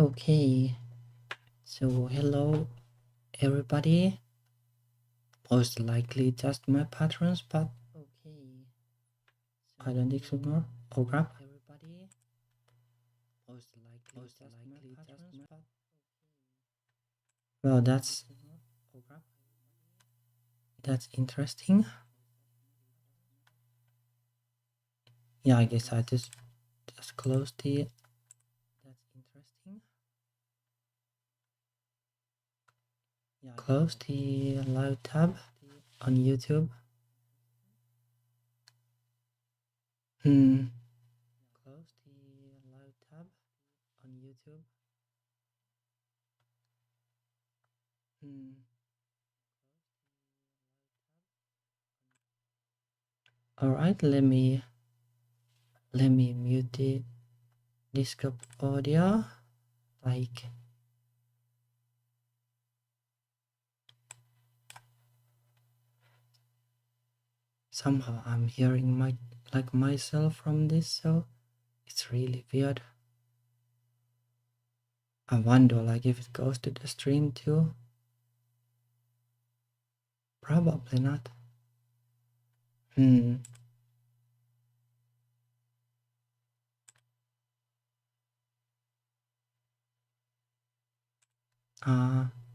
Okay, so hello everybody. Most likely just my patrons, but okay. I don't ignore. Oh crap. Everybody. Most likely just my patrons, but well, that's interesting. Yeah, I guess I just close the. That's interesting. Close the live tab on YouTube. Close the live tab on YouTube. All right, let me mute the Discord audio. Like somehow I'm hearing myself from this, so it's really weird. I wonder if it goes to the stream too. Probably not.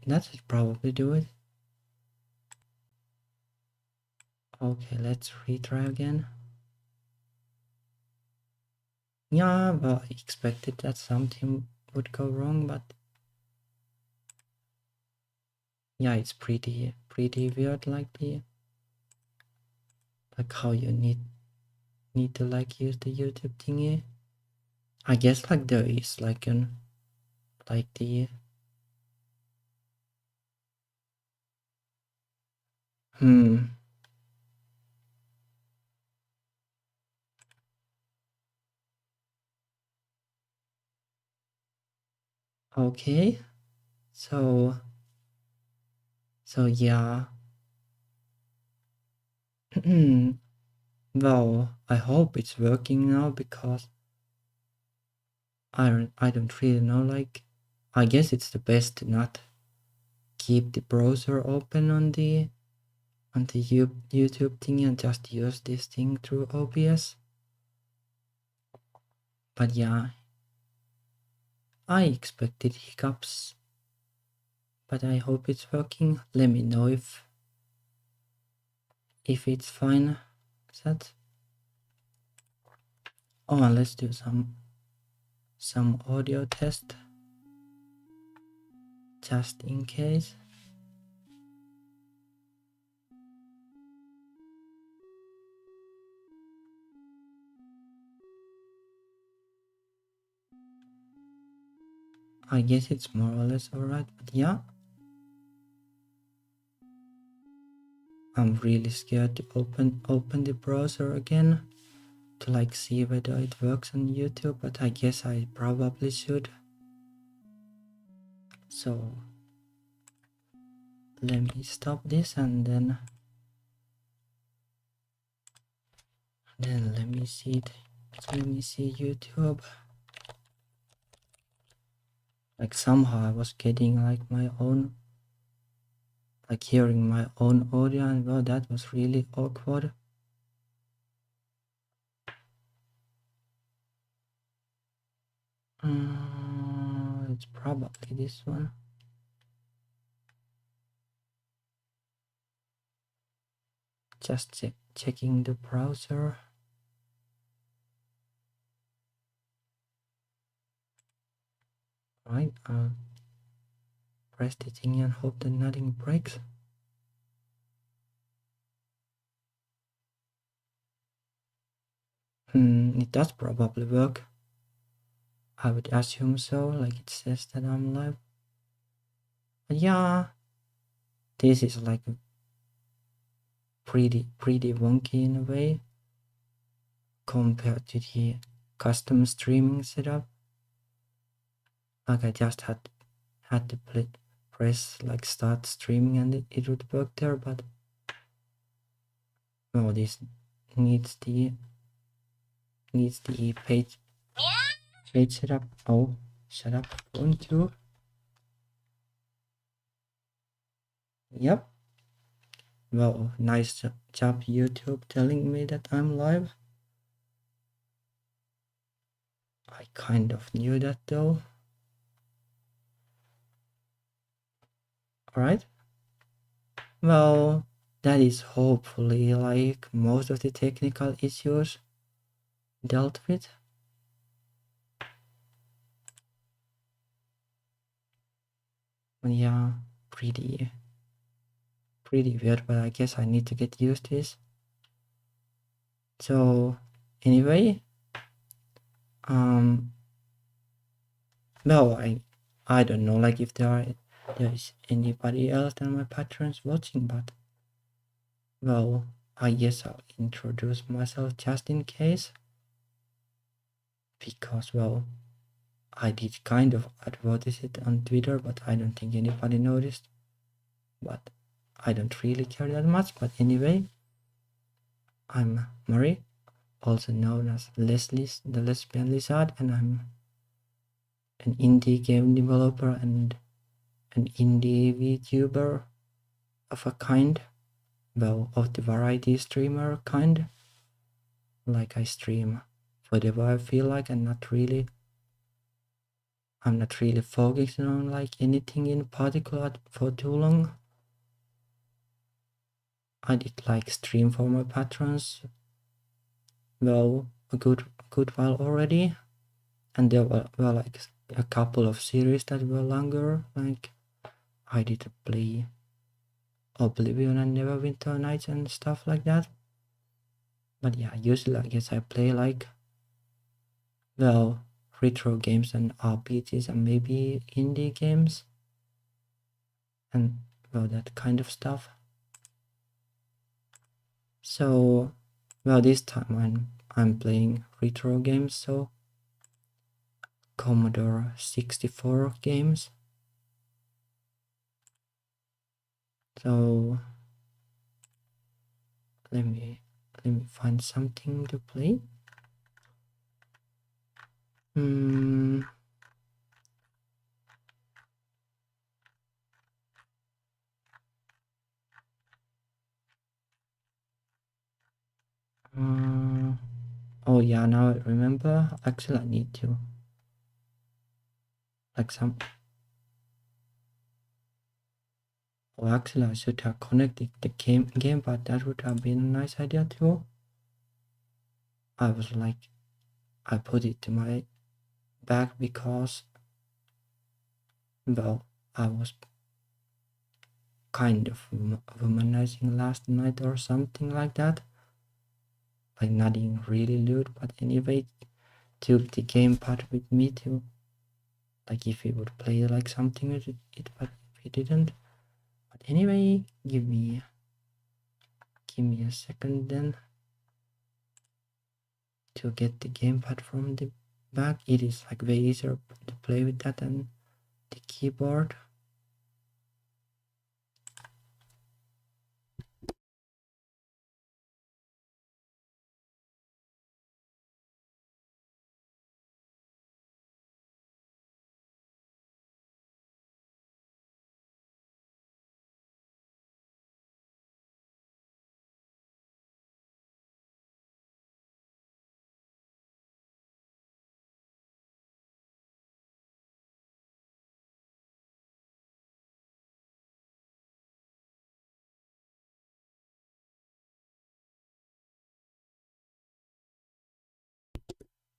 That should probably do it. Okay, let's retry again. Yeah, well, I expected that something would go wrong, but yeah, it's pretty weird, like how you need to use the YouTube thingy. I guess there is the Okay, so yeah. Well, I hope it's working now, because I don't really know. I guess it's the best to not keep the browser open on the YouTube thing and just use this thing through OBS. But yeah, I expected hiccups, but I hope it's working. Let me know if it's fine. That. Oh, and let's do some audio test, just in case. I guess it's more or less alright, but yeah. I'm really scared to open the browser again to see whether it works on YouTube, but I guess I probably should. So let me stop this, and then let me see it. Let me see YouTube. Somehow I was getting my own, hearing my own audio, and well, that was really awkward. It's probably this one. Just checking the browser. Right, press the thing and hope that nothing breaks. It does probably work. I would assume so, it says that I'm live. But yeah, this is pretty wonky in a way compared to the custom streaming setup. I just had to press start streaming and it would work there, but no, this needs the page setup. Oh, setup phone too. Yep. Well, nice job YouTube telling me that I'm live. I kind of knew that though. Alright. Well, that is hopefully like most of the technical issues dealt with. Yeah, pretty weird, but I guess I need to get used to this. So anyway, well, I don't know like if there is anybody else than my patrons watching, but well, I guess I'll introduce myself just in case, because well, I did kind of advertise it on Twitter, but I don't think anybody noticed. But I don't really care that much. But anyway, I'm Murray, also known as Leslie the Lesbian Lizard, and I'm an indie game developer and an indie VTuber of a kind. Well, of the variety streamer kind. Like I stream whatever I feel like, and I'm not really focusing on like anything in particular for too long. I did like stream for my patrons, well, a good while already, and there were like a couple of series that were longer. Like I did play Oblivion and Neverwinter Nights and stuff like that. But yeah, usually I guess I play like, well, retro games and RPGs and maybe indie games and well, that kind of stuff. So well, this time I'm playing retro games, so Commodore 64 games. So let me find something to play. Oh yeah, now I remember. Actually, I need to like some. Oh, actually, I should have connected the game, but that would have been a nice idea too. I was like, I put it to my bag because, well, I was kind of womanizing last night or something like that. Like nothing really lewd, but anyway, took the gamepad with me too. Like if he would play like something with it, but if he didn't. But anyway, give me a second then to get the gamepad from the back. It is like way easier to play with that than the keyboard.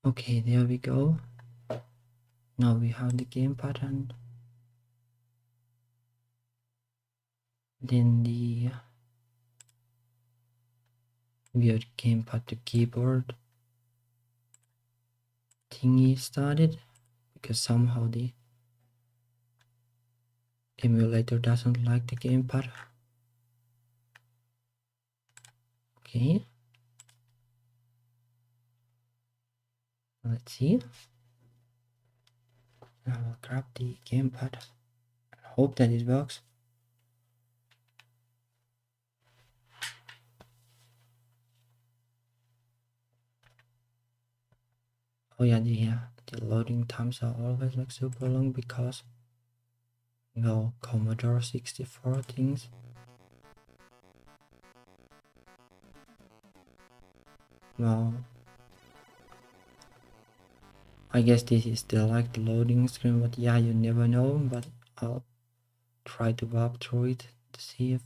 Okay, there we go. Now we have the gamepad and then the weird gamepad to keyboard thingy started because somehow the emulator doesn't like the gamepad. Okay, let's see. I will grab the gamepad and hope that it works. Oh yeah, the loading times are always like super long because, well, Commodore 64 things. Well, I guess this is still like the loading screen, but yeah, you never know, but I'll try to warp through it to see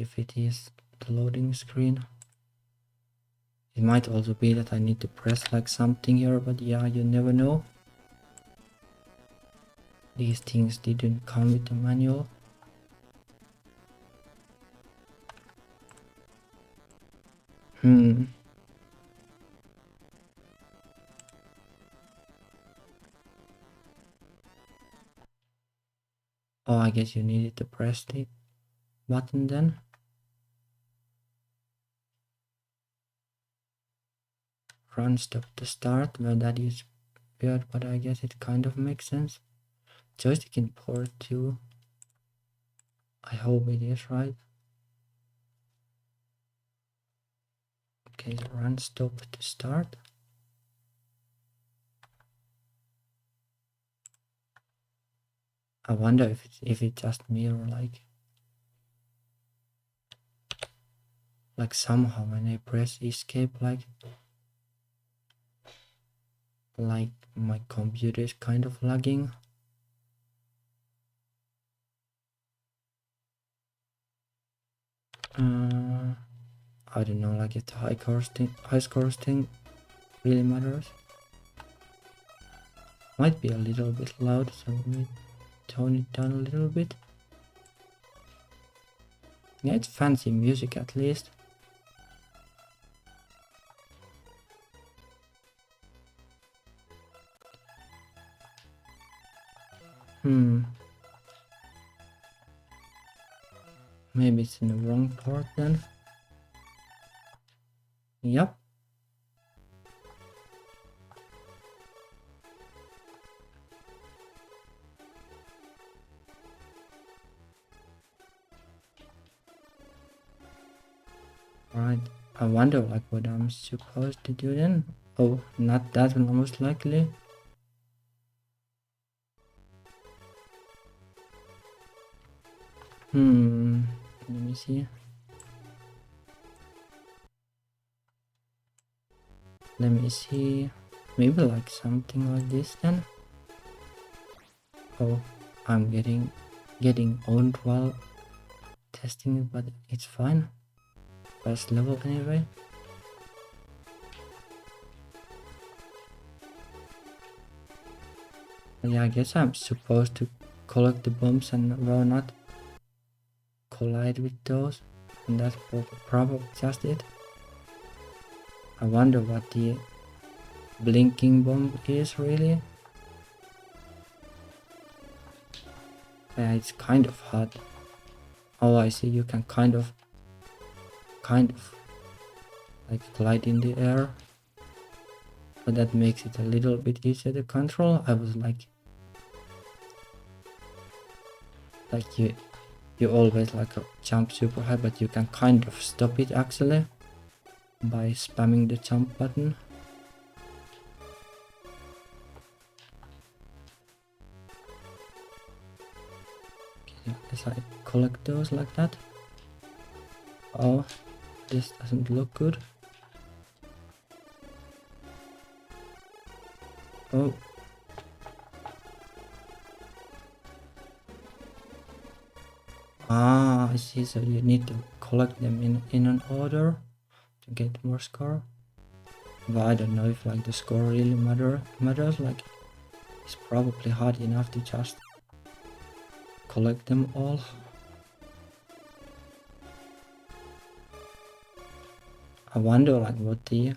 if it is the loading screen. It might also be that I need to press like something here, but yeah, you never know. These things didn't come with the manual. Oh, I guess you needed to press the button then. Run stop to start. Well, that is weird, but I guess it kind of makes sense. Joystick in port 2. I hope it is right. Okay, run stop to start. I wonder if it's just me or like somehow when I press escape like my computer is kind of lagging. I don't know, like if the high scores thing really matters. Might be a little bit loud, so let me tone it down a little bit. Yeah, it's fancy music at least. Maybe it's in the wrong port then. Yep. Right. I wonder like what I'm supposed to do then. Oh, not that one most likely. Let me see. Let me see. Maybe like something like this then. Oh, I'm getting owned while testing it, but it's fine. First level anyway. Yeah, I guess I'm supposed to collect the bombs and well not collide with those, and that's probably just it. I wonder what the blinking bomb is really. Yeah, it's kind of hard. Oh, I see, you can kind of like glide in the air, but that makes it a little bit easier to control. I was like you always like jump super high, but you can kind of stop it actually by spamming the jump button. Okay, as I collect those like that. Oh, this doesn't look good. Oh. Ah, I see, so you need to collect them in an order to get more score. But I don't know if like the score really matters, like it's probably hard enough to just collect them all. I wonder like what the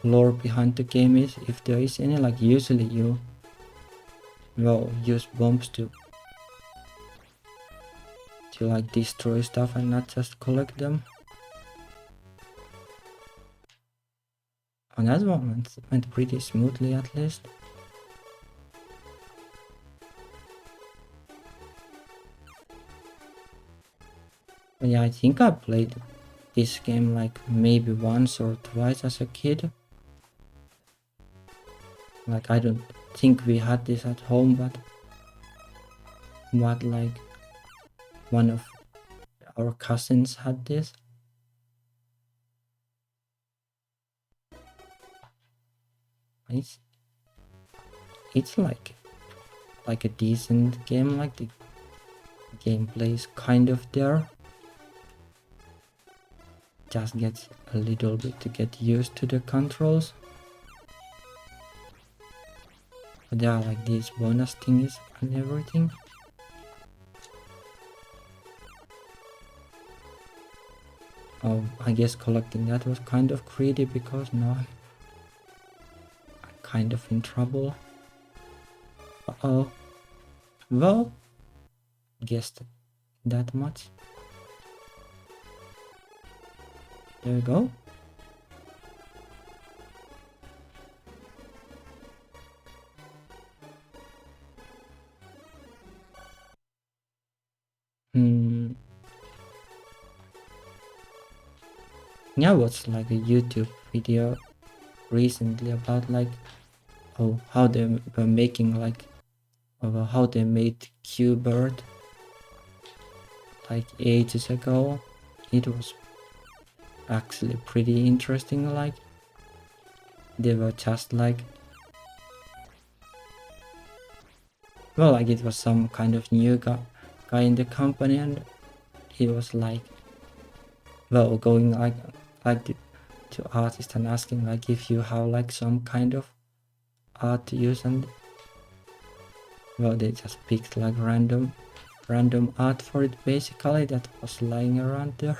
lore behind the game is, if there is any. Like usually you use bombs to like destroy stuff and not just collect them. And that one went pretty smoothly at least. But yeah, I think I played this game like maybe once or twice as a kid. Like I don't think we had this at home, but like one of our cousins had this. It's like a decent game, like the gameplay is kind of there. Just gets a little bit to get used to the controls. But there are like these bonus thingies and everything. Oh, I guess collecting that was kind of greedy because now I'm kind of in trouble. Uh-oh. Well, guessed that much. There we go. Yeah, I watched like a YouTube video recently about like how they were making like how they made Q-Bird like ages ago. It was actually pretty interesting. Like they were just like, well, like it was some kind of new guy in the company, and he was like, well, going like to artists and asking like if you have like some kind of art to use, and well, they just picked like random art for it basically that was lying around there.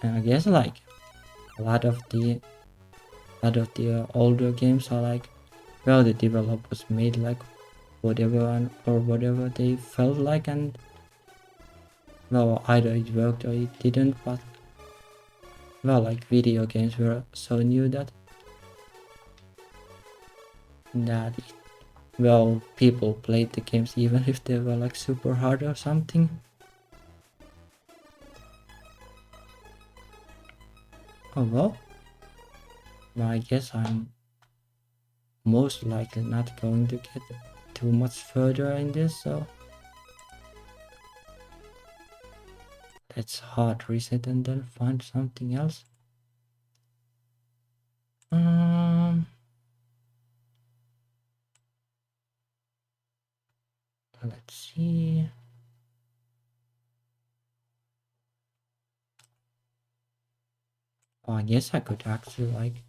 And I guess like a lot of the older games are like, well, the developers made like whatever or whatever they felt like, and well, either it worked or it didn't, but well, like video games were so new that well, people played the games even if they were like super hard or something. Oh well, I guess I'm most likely not going to get too much further in this, so let's hard reset and then find something else. Let's see. Oh, I guess I could actually like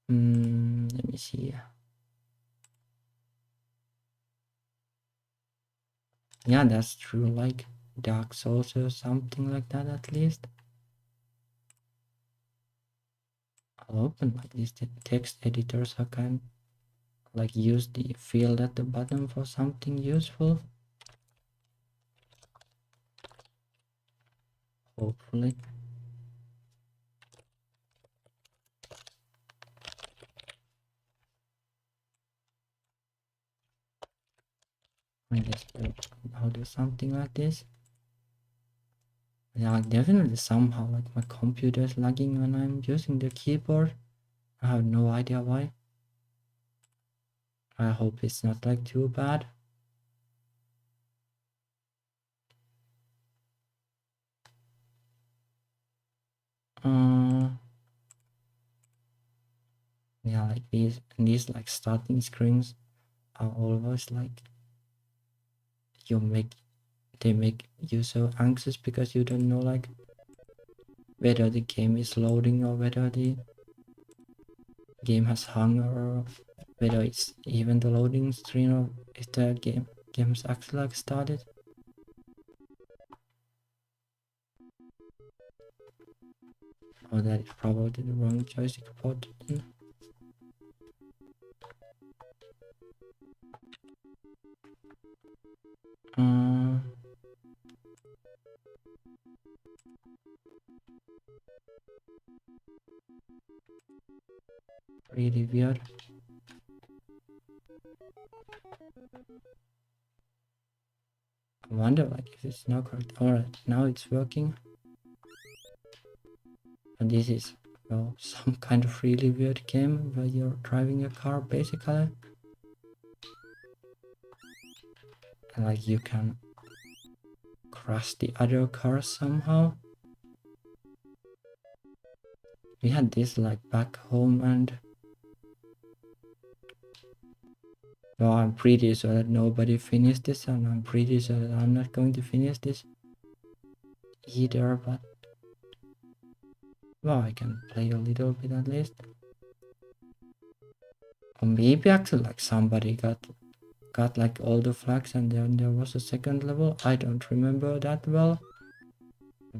let me see. Yeah, that's true, like Dark Souls or something like that at least. I'll open like these text editors. I can like use the field at the bottom for something useful. Hopefully. I guess I'll do something like this. Yeah, definitely somehow like my computer is lagging when I'm using the keyboard. I have no idea why. I hope it's not like too bad. Yeah, like these like starting screens are always like they make you so anxious because you don't know like whether the game is loading or whether the game has hung or whether it's even the loading screen or if the game's actually like started. Oh, that is probably the wrong joystick port then. Really weird. I wonder like if it's now correct. Alright, now it's working. And this is, well, some kind of really weird game where you're driving a car basically. And like you can crush the other cars somehow. We had this like back home, and well, I'm pretty sure that nobody finished this, and I'm pretty sure that I'm not going to finish this either, but well, I can play a little bit at least. Or maybe actually like somebody got like all the flags and then there was a second level. I don't remember that well.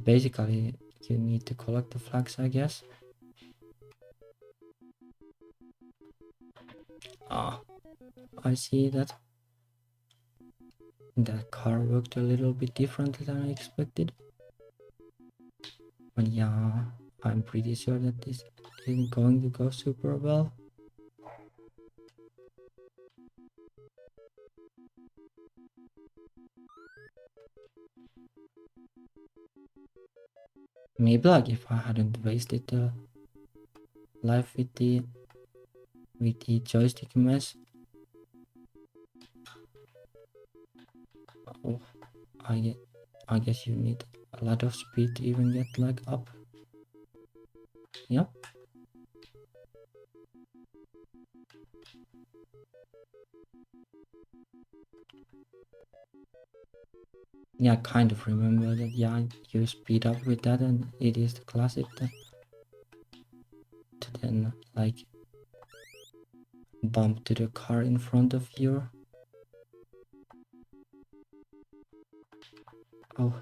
Basically you need to collect the flags, I guess. Ah, I see that that car worked a little bit differently than I expected. But yeah, I'm pretty sure that this isn't going to go super well. Maybe like if I hadn't wasted the life with the joystick mess. Oh, I guess you need a lot of speed to even get like up. Yep. Yeah, I kind of remember that. Yeah, you speed up with that, and it is the classic to then like bump to the car in front of you. Oh,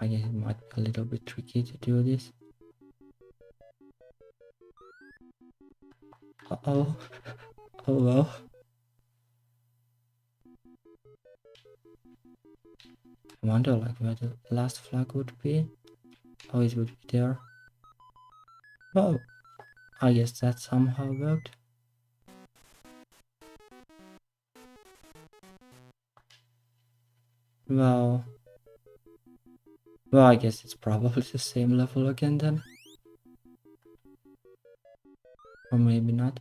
I guess it might be a little bit tricky to do this. Uh-oh. Oh well. I wonder like where the last flag would be. Oh, it would be there. Oh, I guess that somehow worked. Well, I guess it's probably the same level again then. Or maybe not.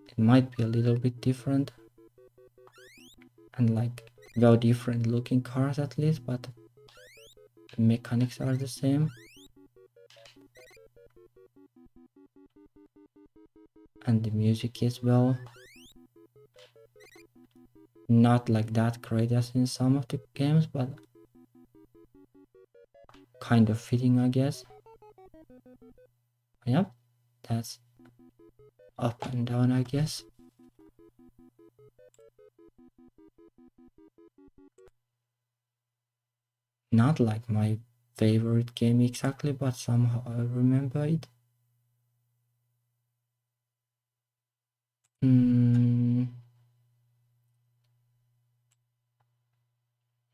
It might be a little bit different. And like, well, different looking cars at least, but the mechanics are the same. And the music as well. Not like that great as in some of the games, but kind of fitting, I guess. Yep, that's up and down, I guess. Not like my favorite game exactly, but somehow I remember it.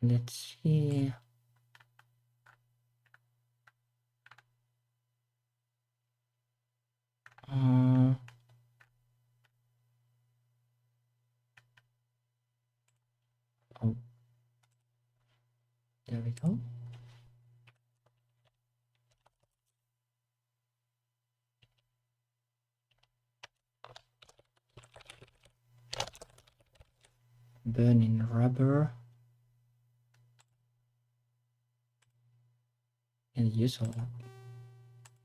Let's see. Oh, there we go. Burning rubber. And use a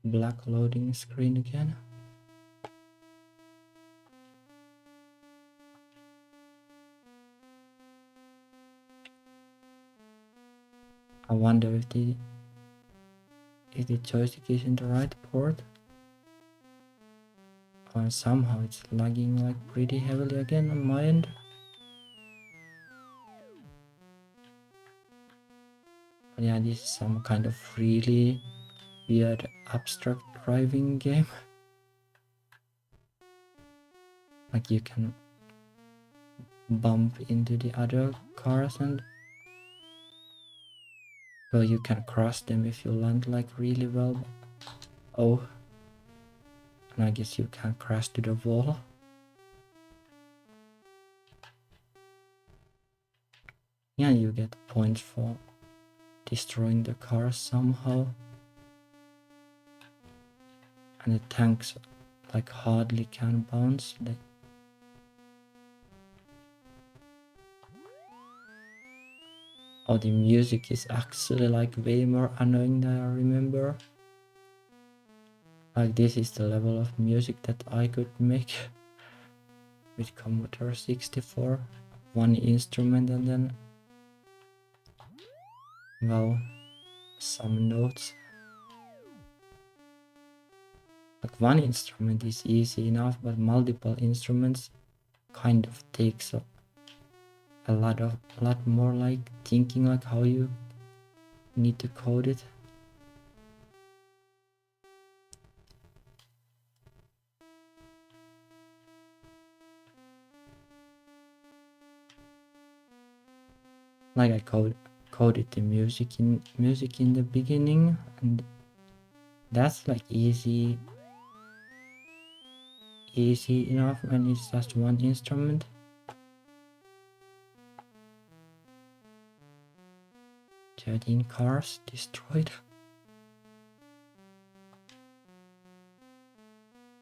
black loading screen again. I wonder if the joystick is in the right port. Or somehow it's lagging like pretty heavily again on my end. But yeah, this is some kind of really weird abstract driving game. Like you can bump into the other cars and well, you can cross them if you land like really well. Oh, and I guess you can crash to the wall. Yeah, you get points for destroying the cars somehow. And the tanks like hardly can bounce. Oh, the music is actually like way more annoying than I remember. Like this is the level of music that I could make with Commodore 64. One instrument and then, well, some notes. Like one instrument is easy enough, but multiple instruments kind of takes a lot more like thinking like how you need to code it. Like I coded the music in the beginning, and that's like easy enough when it's just one instrument. "13 cars destroyed."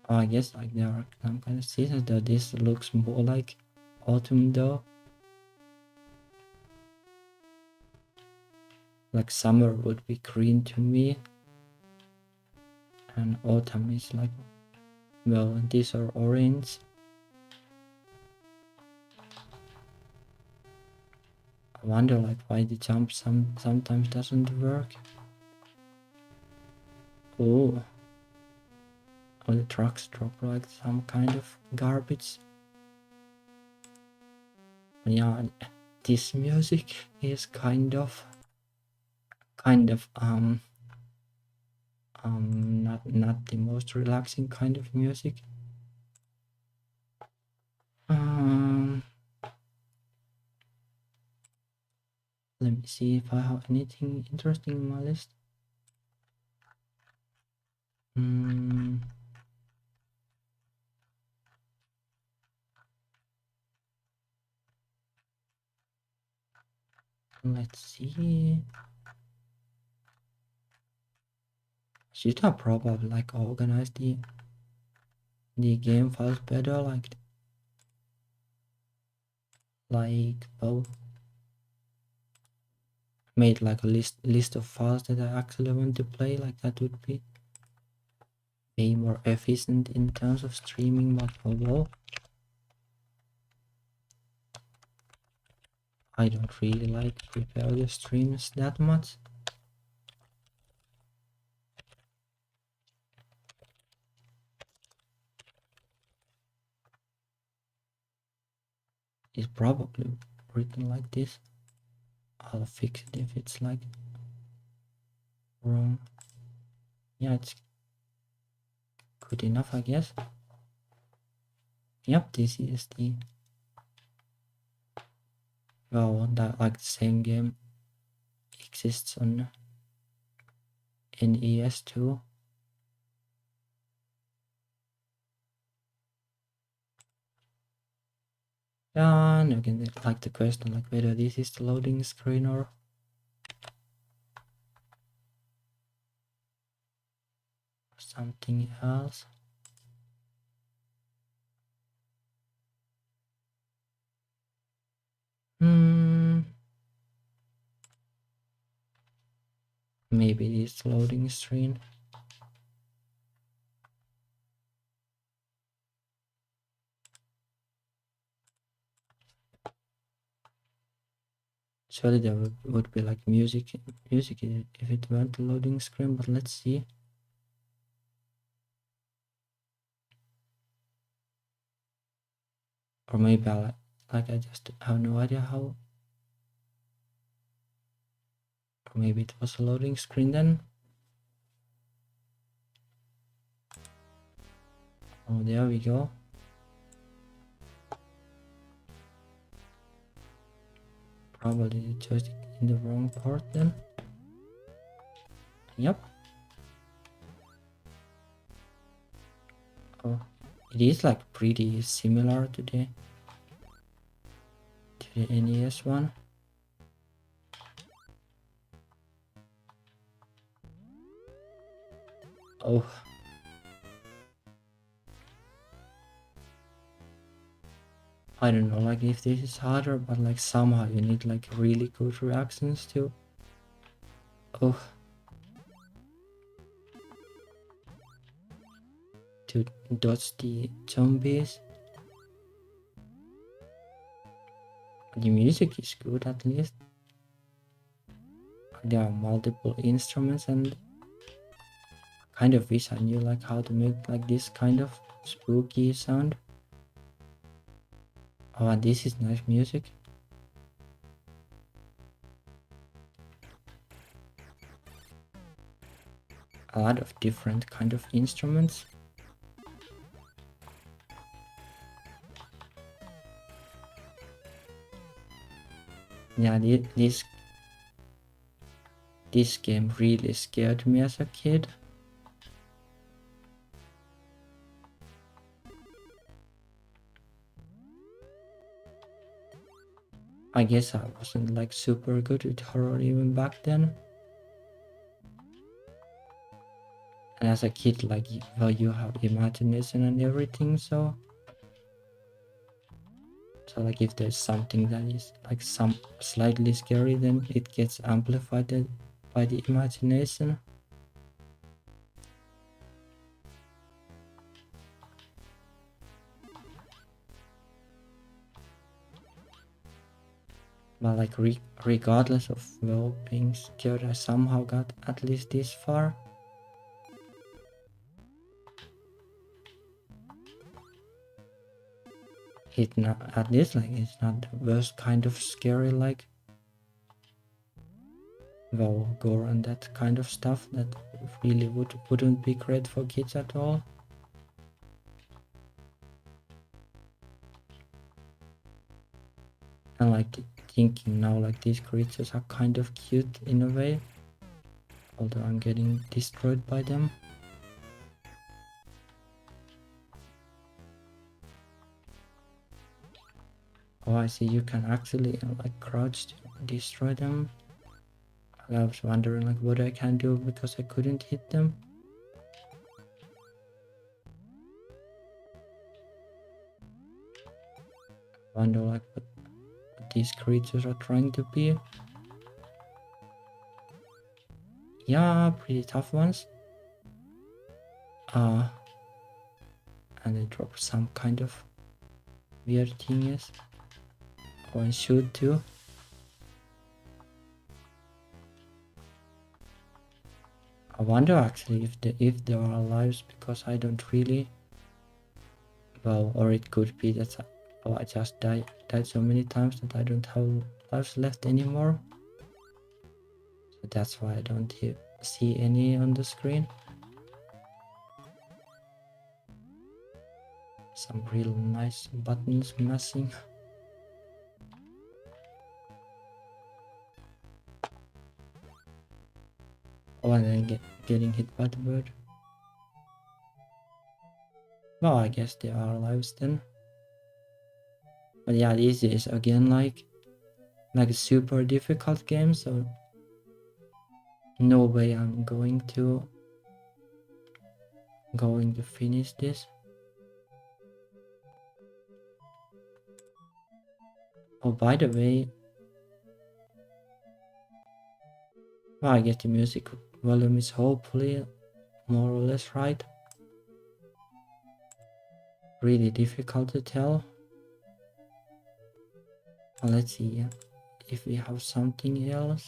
Oh, I guess like there are some kind of seasons, though this looks more like autumn though. Like summer would be green to me, and autumn is like, well, these are orange. I wonder like why the jump sometimes doesn't work. Oh, all the trucks drop like some kind of garbage. Yeah, this music is kind of not the most relaxing kind of music. Let me see if I have anything interesting in my list. Let's see. Should I probably like organize the game files better, like both made like a list of files that I actually want to play. Like that would be way more efficient in terms of streaming, but although I don't really like prepare the streams that much. It's probably written like this. I'll fix it if it's like wrong. Yeah, it's good enough, I guess. Yep, this is the, well, that like the same game exists on NES too. Yeah, and again, like the question like whether this is the loading screen or something else. Maybe this loading screen. Surely there would be like music if it weren't the loading screen, but let's see. Or maybe I just have no idea how. Or maybe it was a loading screen then. Oh, there we go. Probably the joystick in the wrong port then. Yep. Oh, it is like pretty similar to the NES one. Oh. I don't know, like if this is harder, but like somehow you need like really good reactions to. Oh. To dodge the zombies. The music is good at least. There are multiple instruments and kind of wish I knew like how to make like this kind of spooky sound. Oh, and this is nice music. A lot of different kind of instruments. Yeah, this game really scared me as a kid. I guess I wasn't like super good with horror even back then. And as a kid, like, well, you have imagination and everything, so like if there's something that is like some slightly scary, then it gets amplified by the imagination. But like regardless of well being scared, I somehow got at least this far. It not at least like it's not the worst kind of scary, like well gore and that kind of stuff that really wouldn't be great for kids at all. And like thinking now, like these creatures are kind of cute in a way, although I'm getting destroyed by them. Oh, I see, you can actually like crouch to destroy them. I was wondering like what I can do because I couldn't hit them. I wonder like what these creatures are trying to be. Yeah, pretty tough ones. And they drop some kind of weird thingies. Oh, and shoot too. I wonder actually if there are lives, because I don't really. Well, or it could be that I just died so many times that I don't have lives left anymore. So that's why I don't see any on the screen. Some real nice buttons messing. Oh, and then getting hit by the bird. Well, I guess there are lives then. But yeah, this is again like a super difficult game, so no way I'm going to finish this. Oh, by the way, well, I guess the music volume is hopefully more or less right. Really difficult to tell. Well, let's see if we have something else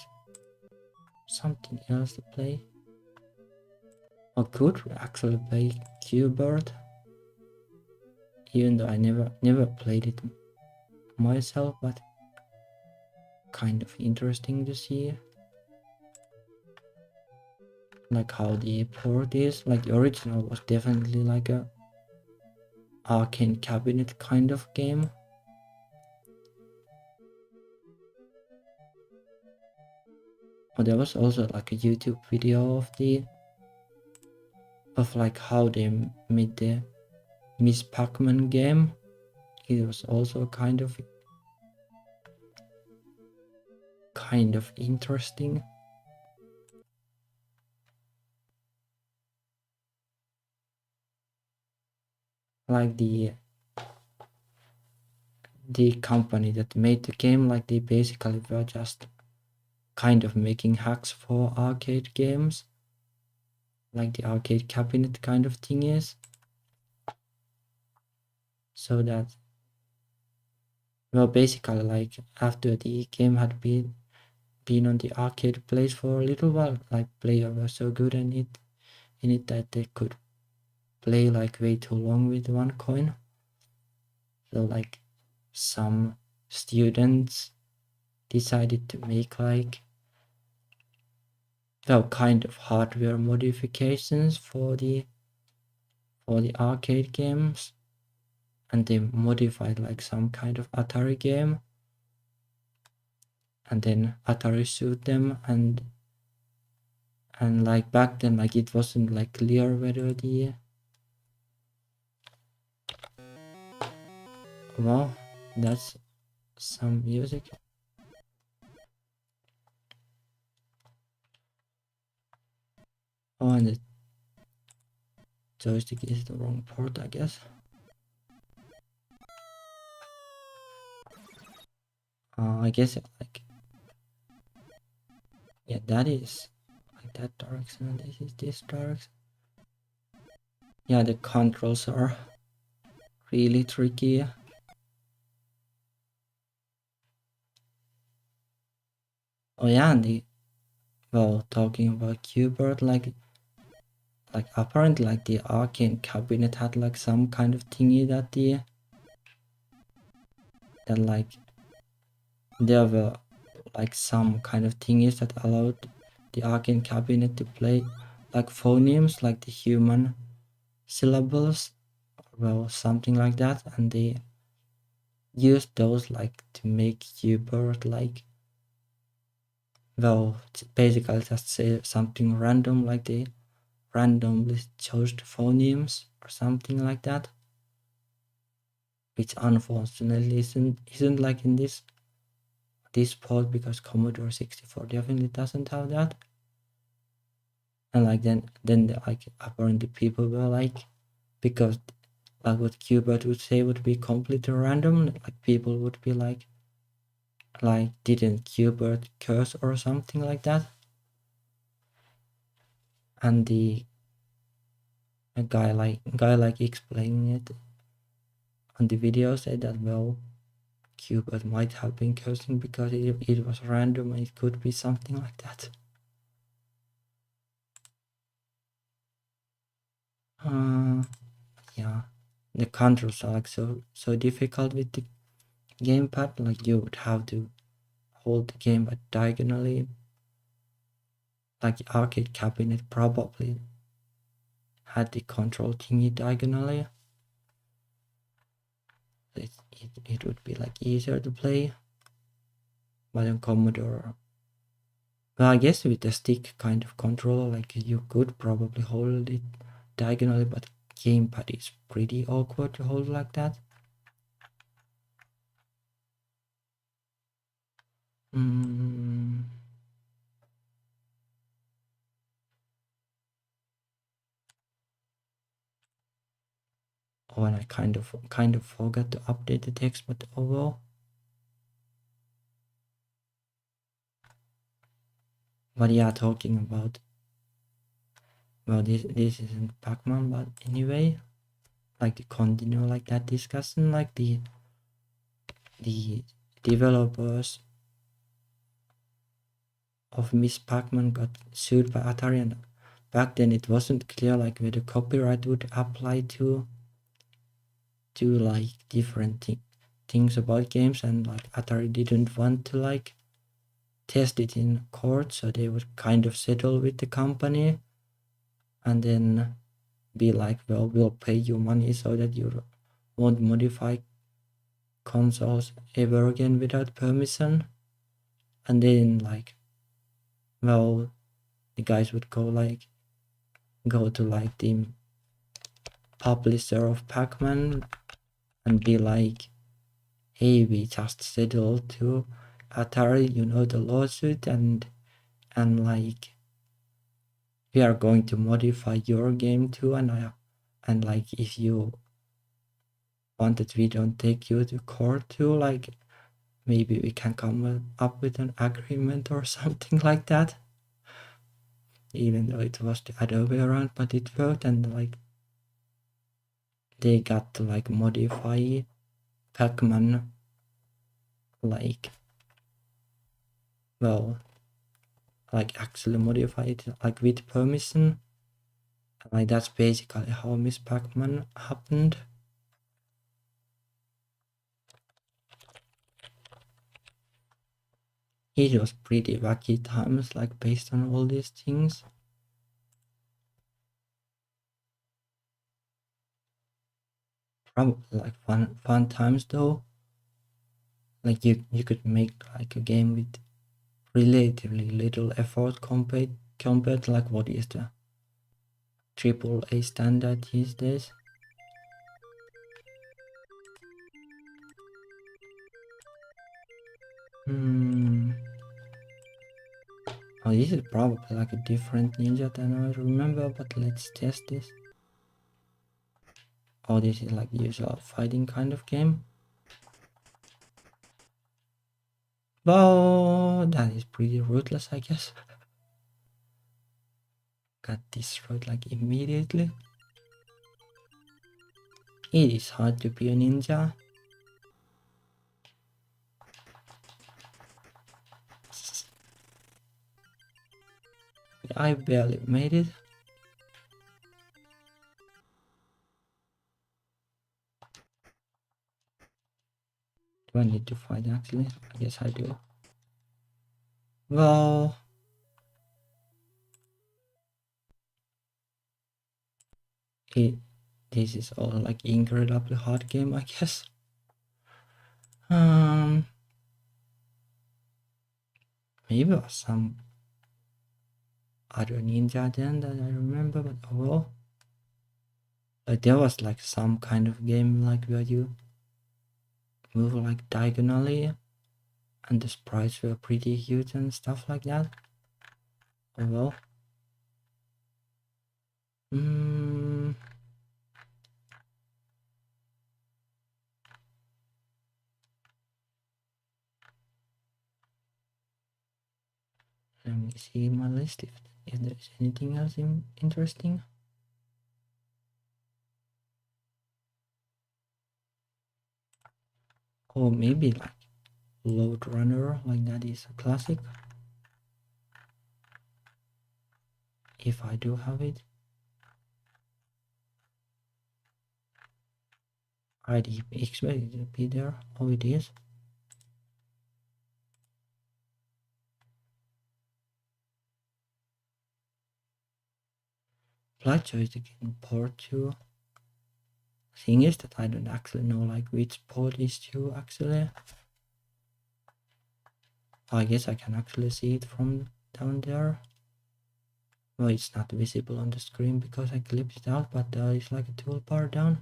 to play. I could actually play Q*bert, even though I never played it myself, but kind of interesting to see like how the port is. Like the original was definitely like a arcane cabinet kind of game. But there was also like a YouTube video of like how they made the Miss Pac-Man game. It was also kind of interesting. like the company that made the game, like they basically were just kind of making hacks for arcade games, like the arcade cabinet kind of thing is, so that, well, basically, like after the game had been on the arcade place for a little while, like players were so good in it that they could play like way too long with one coin. So like some students decided to make like, well, kind of hardware modifications for the arcade games, and they modified like some kind of Atari game, and then Atari sued them, and like back then, like it wasn't like clear whether the, well, that's some music. Oh, and the joystick is the wrong port, I guess. I guess like, yeah, that is like that direction, and this is this direction. Yeah, the controls are really tricky. Oh yeah, and the, well, talking about Qbert, like apparently like the arcade cabinet had like some kind of thingy that like there were like some kind of thingies that allowed the arcade cabinet to play like phonemes, like the human syllables, well, something like that, and they used those like to make Qbert like, well, basically just say something random, like they randomly chose the phonemes or something like that, which unfortunately isn't like in this port, because Commodore 64 definitely doesn't have that. And like then like apparently people were like, because like what Qbert would say would be completely random, like people would be like didn't Qbert curse or something like that, and the a guy like explaining it on the video said that, well, Qbert might have been cursing because it was random, and it could be something like that. Yeah, the controls are like so difficult with the gamepad. Like you would have to hold the gamepad diagonally. Like the arcade cabinet probably had the control thingy diagonally. It would be like easier to play. But on Commodore, well, I guess with the stick kind of controller, like you could probably hold it diagonally, but gamepad is pretty awkward to hold like that. Oh, and I kind of forgot to update the text, but oh well. But yeah, talking about, well, this isn't Pac-Man, but anyway, like to continue like that discussion, like the developers of Miss Pac-Man got sued by Atari, and back then it wasn't clear like whether copyright would apply to like different things about games, and like Atari didn't want to like test it in court, so they would kind of settle with the company and then be like, well, we'll pay you money so that you won't modify consoles ever again without permission. And then like, well, the guys would go to like the publisher of Pac-Man and be like, hey, we just settled to Atari, you know, the lawsuit, and like we are going to modify your game too, and like if you one that we don't take you to court to, like maybe we can come up with an agreement or something like that. Even though it was the other way around, but it worked, and like they got to like modify Pac-Man, like, well, like actually modify it like with permission. Like that's basically how Miss Pac-Man happened. It was pretty wacky times, like based on all these things. Probably like fun times though. Like you could make like a game with relatively little effort compared to like what is the AAA standard these days. Oh, this is probably like a different ninja than I remember, but let's test this. Oh, this is like usual fighting kind of game. Well, that is pretty ruthless, I guess. Got destroyed like immediately. It is hard to be a ninja. I barely made it. Do I need to fight actually? I guess I do. Well, this is all like incredibly hard game, I guess. Maybe some other ninja then that I remember, but oh well. Like there was like some kind of game like where you move like diagonally and the sprites were pretty huge and stuff like that. Oh well. Let me see my list if there's anything else interesting. Or maybe like Load Runner, like that is a classic. If I do have it. I'd expect it to be there. Oh, it is. Flight Joystick in port 2. Thing is that I don't actually know like which port is 2 actually. I guess I can actually see it from down there. Well, it's not visible on the screen because I clipped it out, but there is like a toolbar down.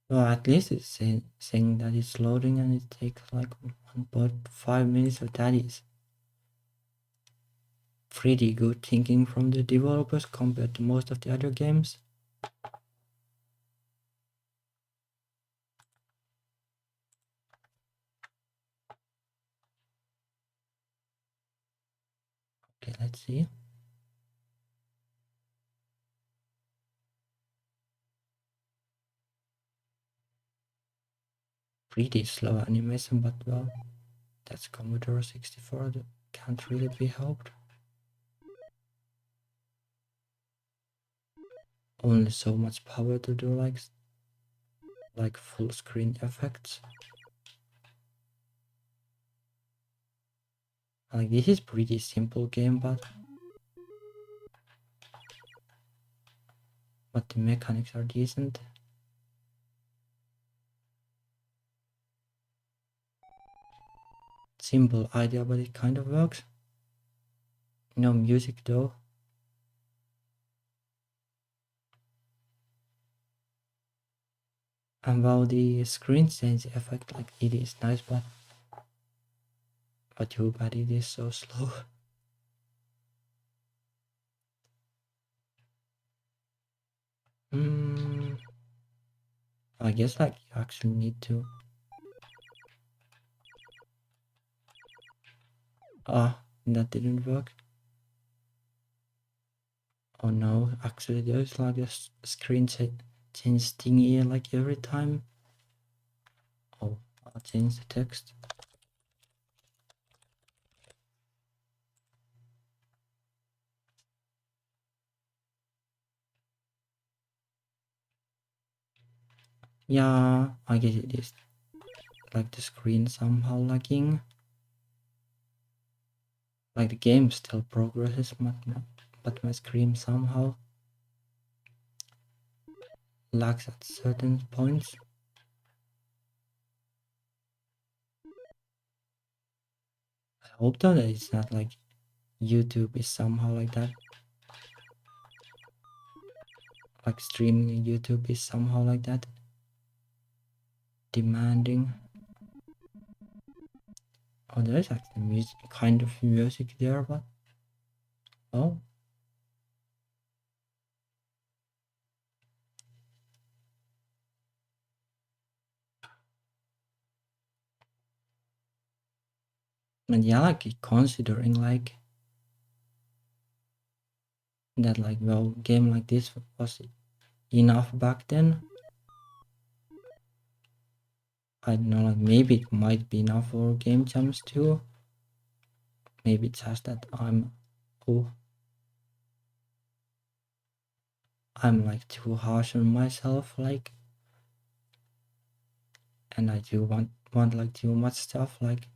Well, at least it's saying that it's loading and it takes like 1.5 minutes, so that is pretty good thinking from the developers compared to most of the other games. Okay, let's see. Pretty slow animation, but well, that's Commodore 64, that can't really be helped. Only so much power to do like full screen effects. Like this is pretty simple game, but the mechanics are decent. Simple idea, but it kind of works. No music though. And while the screen change effect, like it is nice, but too bad it is so slow. I guess like you actually need to. Ah, that didn't work. Oh no, actually there's like a screen change thingy like every time. Oh, I'll change the text. Yeah, I guess it is like the screen somehow lagging. Like the game still progresses, but my screen somehow lags at certain points. I hope though that it's not like YouTube is somehow like that. Like streaming on YouTube is somehow like that. Demanding. Oh, there's actually music, kind of music there, but oh, and yeah, like considering like that, like well, game like this was enough back then. I don't know, like maybe it might be enough for game jams too. Maybe it's just that oh, I'm like too harsh on myself, like, and I do want like too much stuff, like,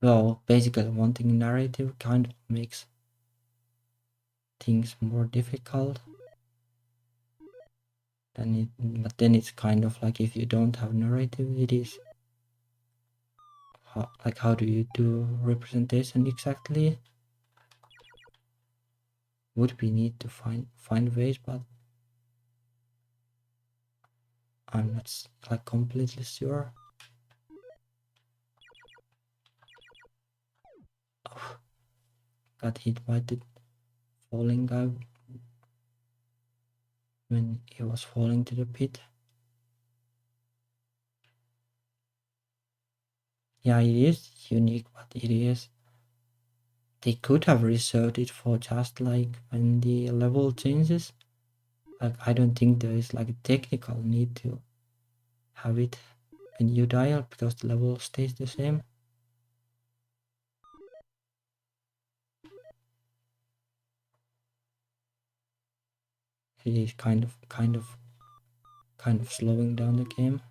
well, basically wanting narrative kind of makes things more difficult. But then it's kind of like if you don't have narrative, it is how do you do representation exactly? Would we need to find ways, but I'm not like completely sure. Oh, got hit by the falling guy when he was falling to the pit. Yeah, it is unique, but it is. They could have reserved it for just like when the level changes. Like I don't think there is like a technical need to have it when you die because the level stays the same. It is kind of slowing down the game.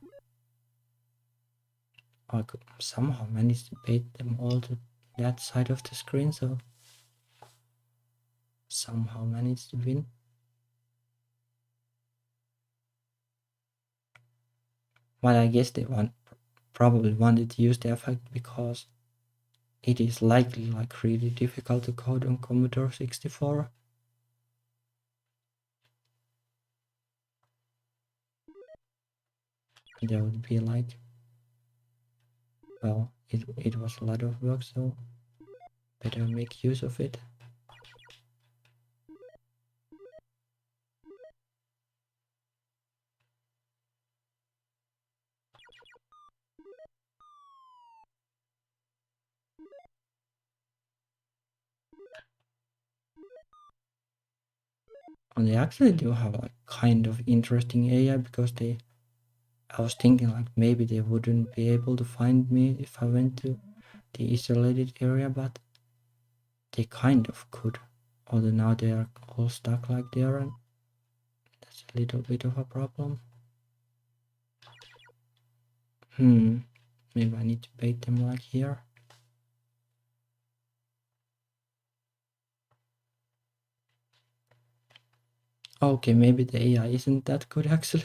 I could somehow manage to bait them all to that side of the screen, so somehow managed to win. But I guess they probably wanted to use the effect because it is likely like really difficult to code on Commodore 64. And there would be like, well, it was a lot of work, so better make use of it. And they actually do have like kind of interesting AI because I was thinking like maybe they wouldn't be able to find me if I went to the isolated area, but they kind of could. Although now they are all stuck like there, and that's a little bit of a problem. Maybe I need to bait them like here. Okay, maybe the AI isn't that good actually.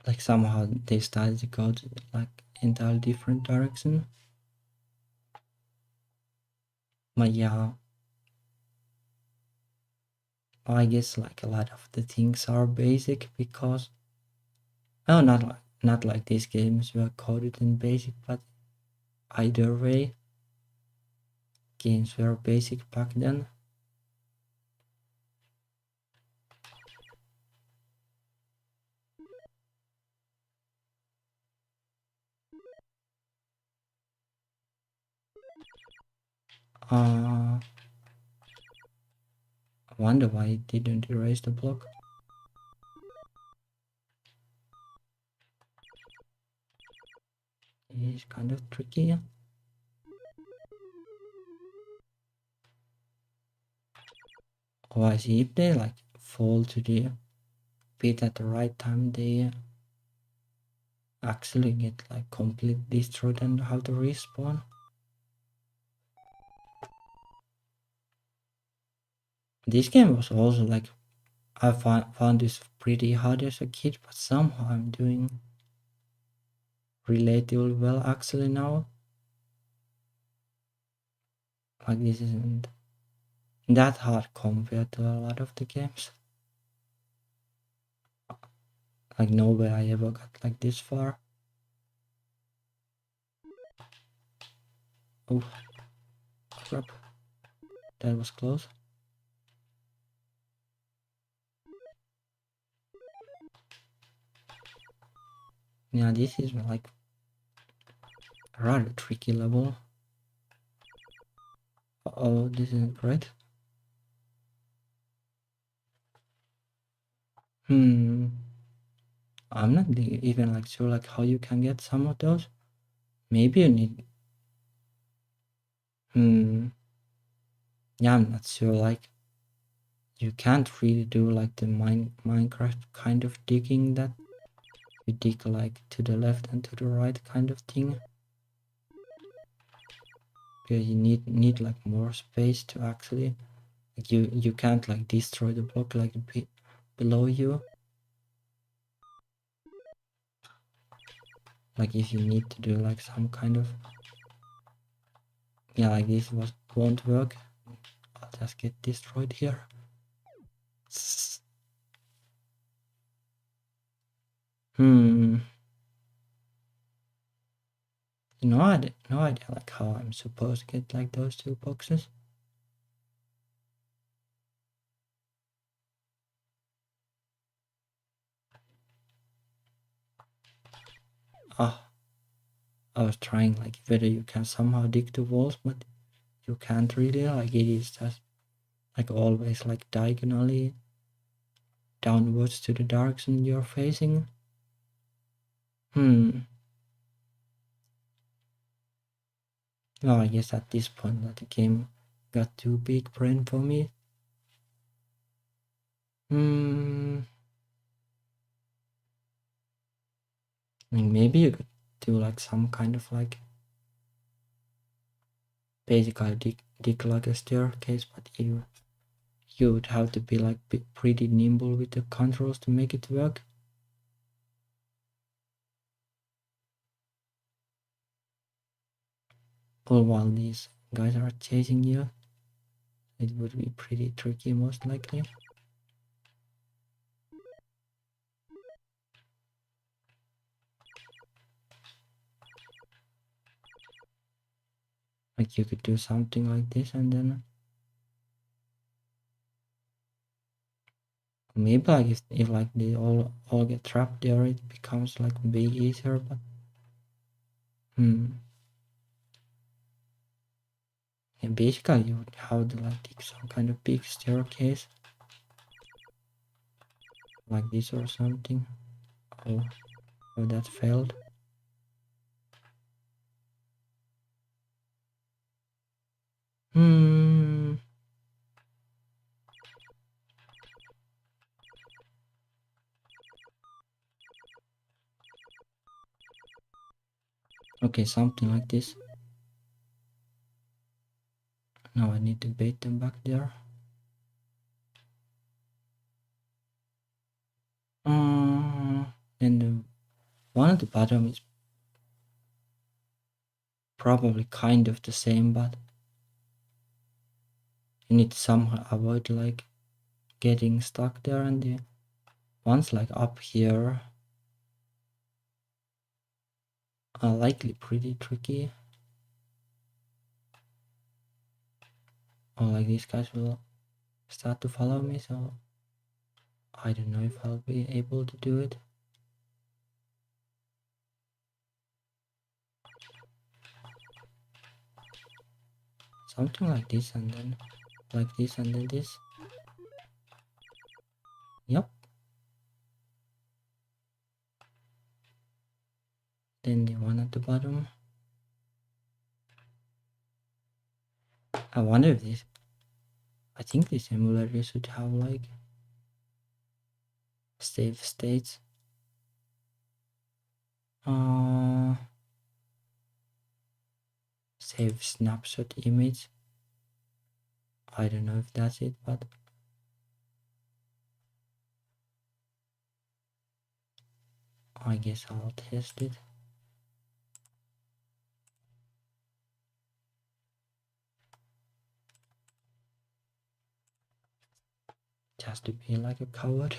Like somehow they started to go to like entirely different direction. But yeah, I guess like a lot of the things are basic because oh, not like these games were coded in basic, but either way, games were basic back then. I wonder why it didn't erase the block. It's kind of tricky. Oh, I see. If they like fall to the pit at the right time, they actually get like completely destroyed and have to respawn. This game was also like, I found this pretty hard as a kid, but somehow I'm doing relatively well actually now. Like this isn't that hard compared to a lot of the games. Like nowhere I ever got like this far. Oh crap, that was close. Yeah, this is like a rather tricky level. Oh, this isn't great. I'm not even like sure like how you can get some of those. Maybe you need. Yeah, I'm not sure. Like you can't really do like the Minecraft kind of digging that you dig like to the left and to the right kind of thing. Because you need like more space to actually like you can't like destroy the block like below you. Like if you need to do like some kind of, yeah, like this won't work. I'll just get destroyed here. No idea like how I'm supposed to get like those two boxes. I was trying like whether you can somehow dig the walls, but you can't really. Like it is just like always like diagonally downwards to the direction you're facing. No, I guess at this point that the game got too big brain for me. I mean, maybe you could do like some kind of like basically dig like a staircase, but you would have to be like pretty nimble with the controls to make it work. All while these guys are chasing you, it would be pretty tricky most likely. Like you could do something like this and then maybe like if like they all get trapped there, it becomes like way easier, but yeah, basically you would have to like dig some kind of big staircase like this or something. Oh, that failed. Okay, something like this. Now I need to bait them back there. And the one at the bottom is probably kind of the same, but you need to somehow avoid like getting stuck there, and the ones like up here are likely pretty tricky. or like these guys will start to follow me, so I don't know if I'll be able to do it. Something like this and then like this and then this. Yep. Then the one at the bottom. I wonder if this, I think this emulator should have like save states. Save snapshot image. I don't know if that's it, but I guess I'll test it. Just to be like a coward.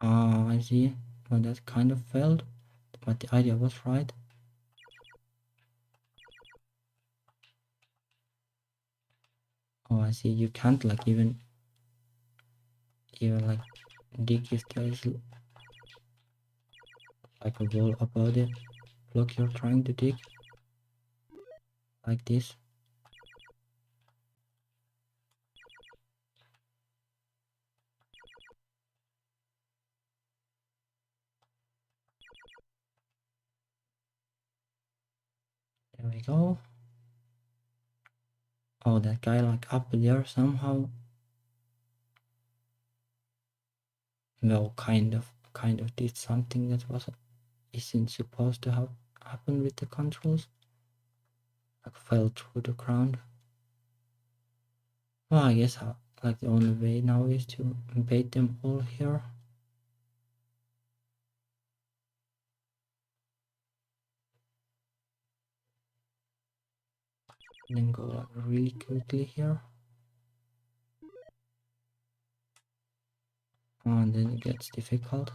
I see. Well, that kind of failed, but the idea was right. Oh, I see. You can't like even like dig if there is like a wall about the block you're trying to dig, like this. There we go. Oh, that guy like up there somehow. Well, kind of did something that isn't supposed to have happen with the controls. Like fell through the ground. Well, I guess like the only way now is to bait them all here. And then go like really quickly here. And then it gets difficult.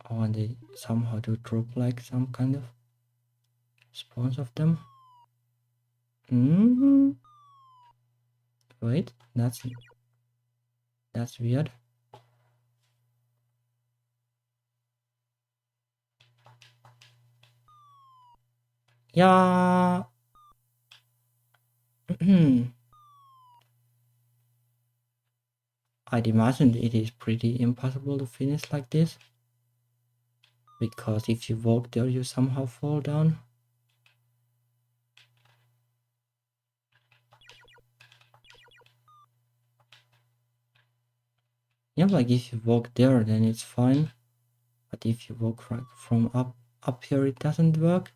Oh, and they somehow do drop like some kind of spawns of them. Wait, that's weird. Yeah. I'd imagine it is pretty impossible to finish like this, because if you walk there you somehow fall down. Yeah, like if you walk there then it's fine, but if you walk right from up here it doesn't work.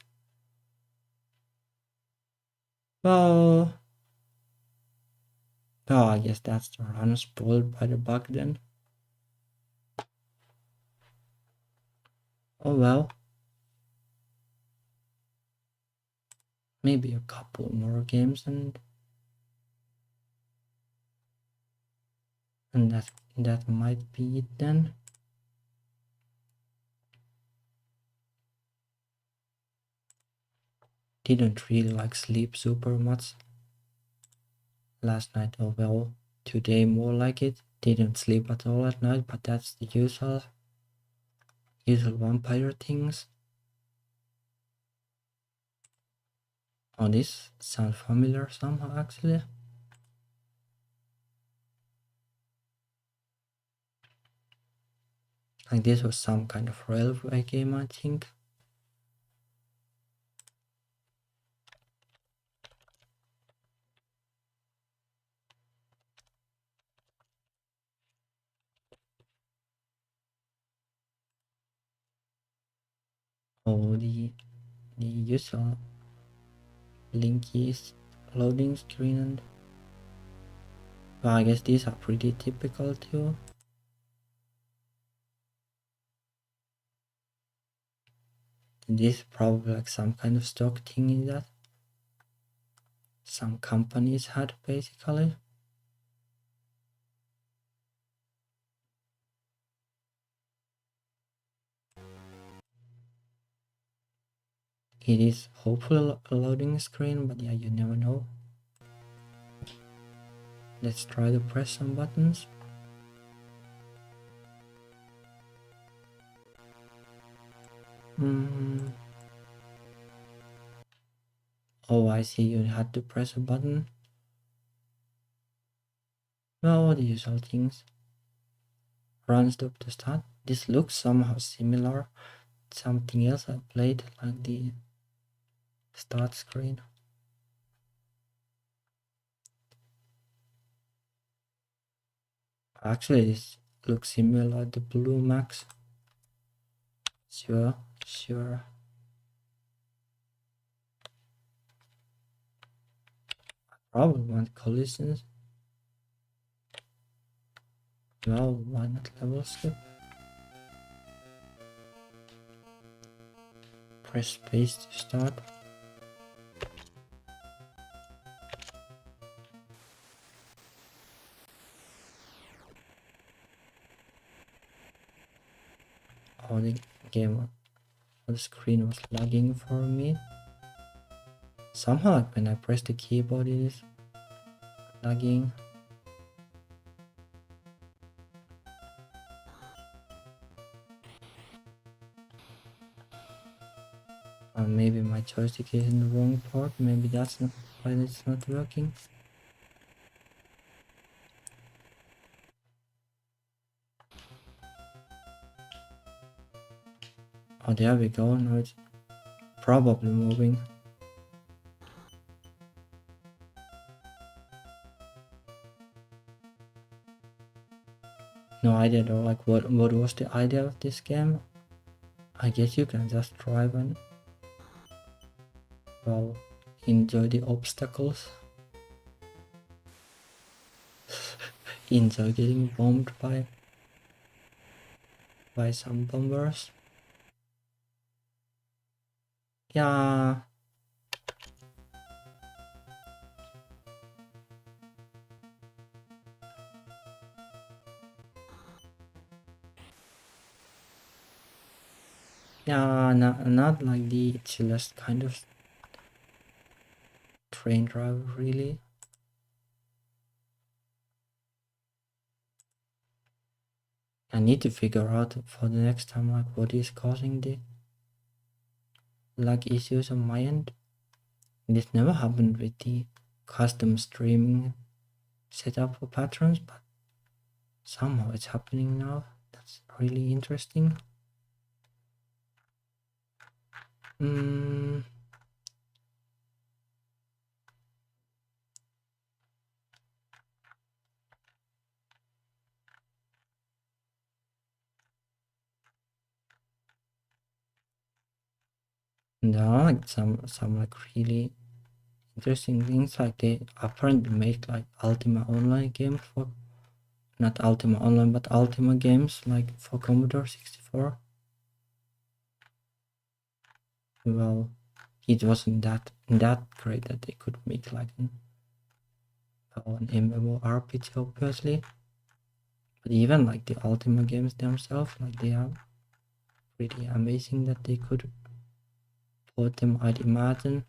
Well, oh, I guess that's the run spoiled by the bug then. Oh well. Maybe a couple more games and that might be it then. Didn't really like sleep super much last night. Oh well, today more like it. Didn't sleep at all at night, but that's the usual vampire things. Oh, this sounds familiar somehow actually. Like this was some kind of railway game, I think. Oh, the usual Linky's loading screen, and well, I guess these are pretty typical too. This is probably like some kind of stock thing in that some companies had basically. It is hopefully a loading screen, but yeah, you never know. Let's try to press some buttons. Oh, I see, you had to press a button. Well, the usual things. Run stop to start. This looks somehow similar to something else I played, like the start screen. Actually, this looks similar to Blue Max. Sure. Probably want collisions. Well, why not level skip? Press space to start. Oh, the game, the screen was lagging for me. Somehow, like when I press the keyboard, it is lagging. Or maybe my joystick is in the wrong port. Maybe that's not why it's not working. Oh, there we go. Now it's probably moving. No idea though, like what was the idea of this game? I guess you can just drive and, well, enjoy the obstacles. Enjoy getting bombed by some bombers. Yeah. Yeah, not like the chillest kind of train drive, really. I need to figure out for the next time, like, what is causing the lag issues on my end. This never happened with the custom streaming setup for patrons, but somehow it's happening now. That's really interesting. There are like some like really interesting things, like they apparently make like Ultima Online games for, not Ultima Online, but Ultima games like for Commodore 64. Well, it wasn't that great that they could make like an MMORPG, obviously. But even like the Ultima games themselves, like they are pretty amazing that they could port them, I'd imagine.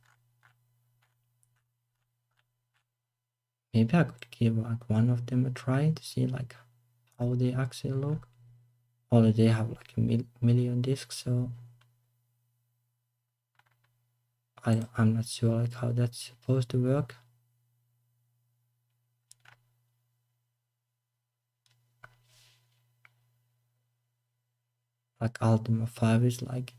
Maybe I could give like one of them a try to see like how they actually look. Although they have like a million discs, so I'm not sure like how that's supposed to work. Like Ultima 5 is like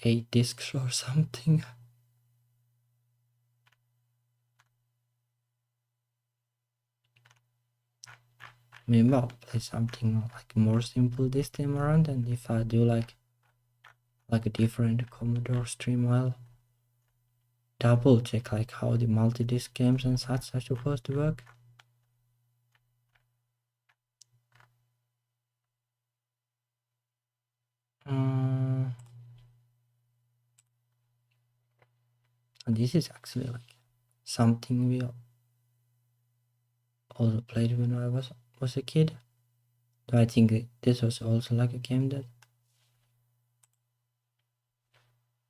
8 discs or something. Maybe I'll play something like more simple this time around, and if I do like a different Commodore stream, I'll double check like how the multi-disc games and such are supposed to work. And this is actually like something we also played when I was a kid. So I think this was also like a game that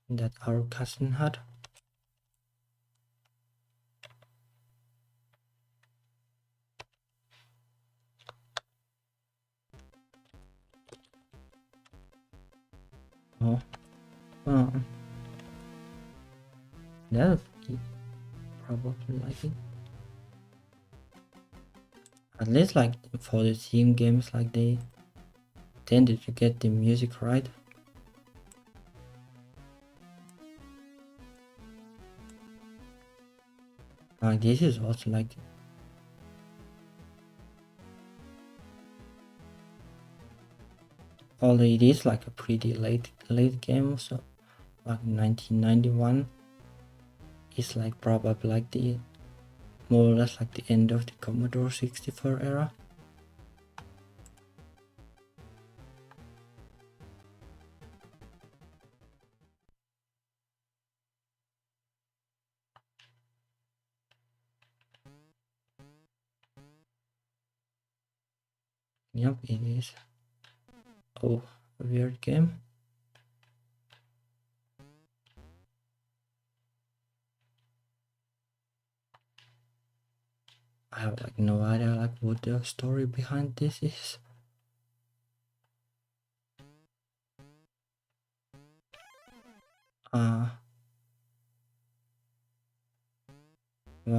that our cousin had. Oh, well, that'll be probably like it. At least like for the team games, like they tended to get the music right. Like this is also like, although it is like a pretty late game, so like 1991 is like probably like the more or less like the end of the Commodore 64 era. Yep, it is. Oh, a weird game. I have like no idea like what the story behind this is. Well,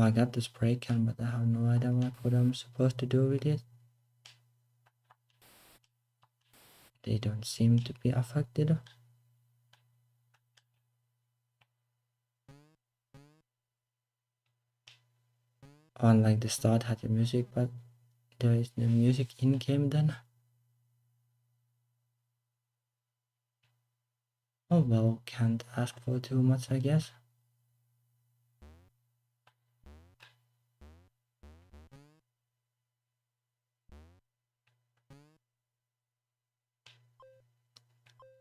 I got the spray can, but I have no idea like what I'm supposed to do with it. They don't seem to be affected. Unlike the start had the music, but there is no music in game then. Oh well, can't ask for too much, I guess.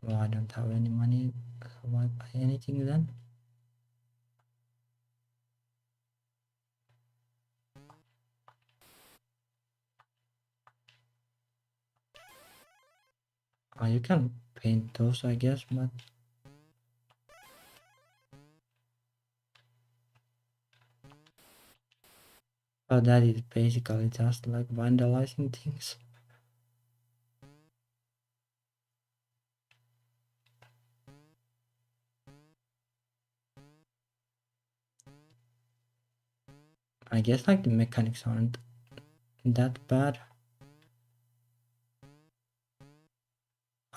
Well, I don't have any money, so why buy anything then? You can paint those, I guess, but that is basically just like vandalizing things. I guess like the mechanics aren't that bad.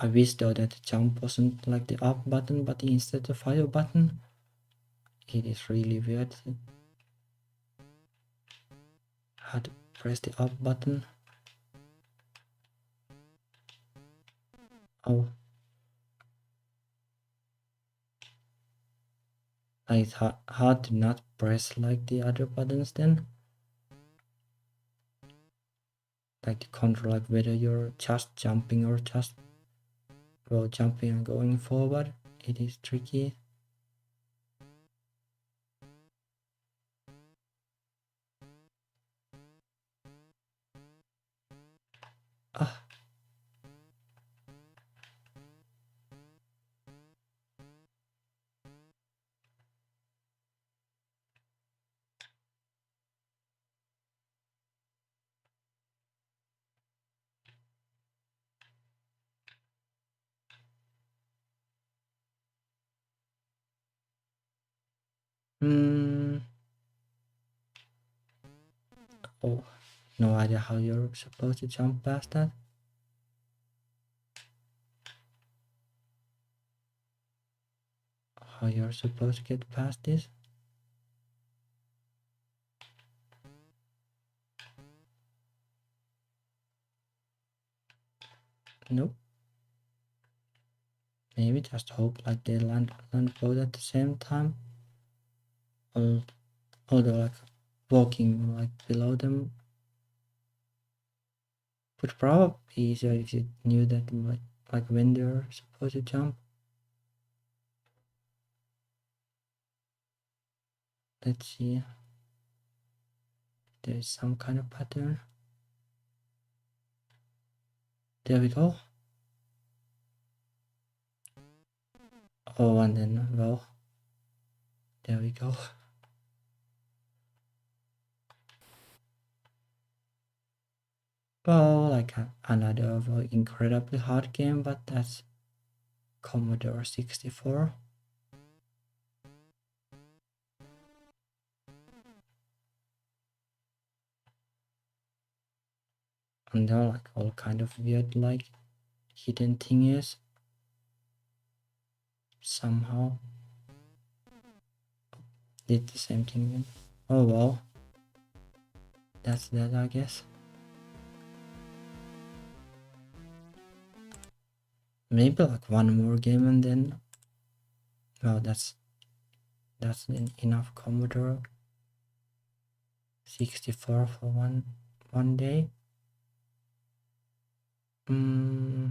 I wish though that the jump wasn't like the up button, but instead the fire button. It is really weird. How to press the up button. Oh, it's hard to not press like the other buttons then. Like to control like whether you're just jumping or just well jumping and going forward. It is tricky. Ah, hmm. Oh, no idea how you're supposed to jump past that. How you're supposed to get past this. Nope. Maybe just hope like they land both at the same time. Or they're like walking like below them. Would probably be easier if you knew that like when they're supposed to jump. Let's see. There is some kind of pattern. There we go. Oh, and then, well, there we go. Well, like another incredibly hard game, but that's Commodore 64. And there are like all kind of weird like hidden thingies somehow. Did the same thing again. Oh well. That's that, I guess. Maybe like one more game and then, well, that's enough Commodore 64 for one day. Hmm.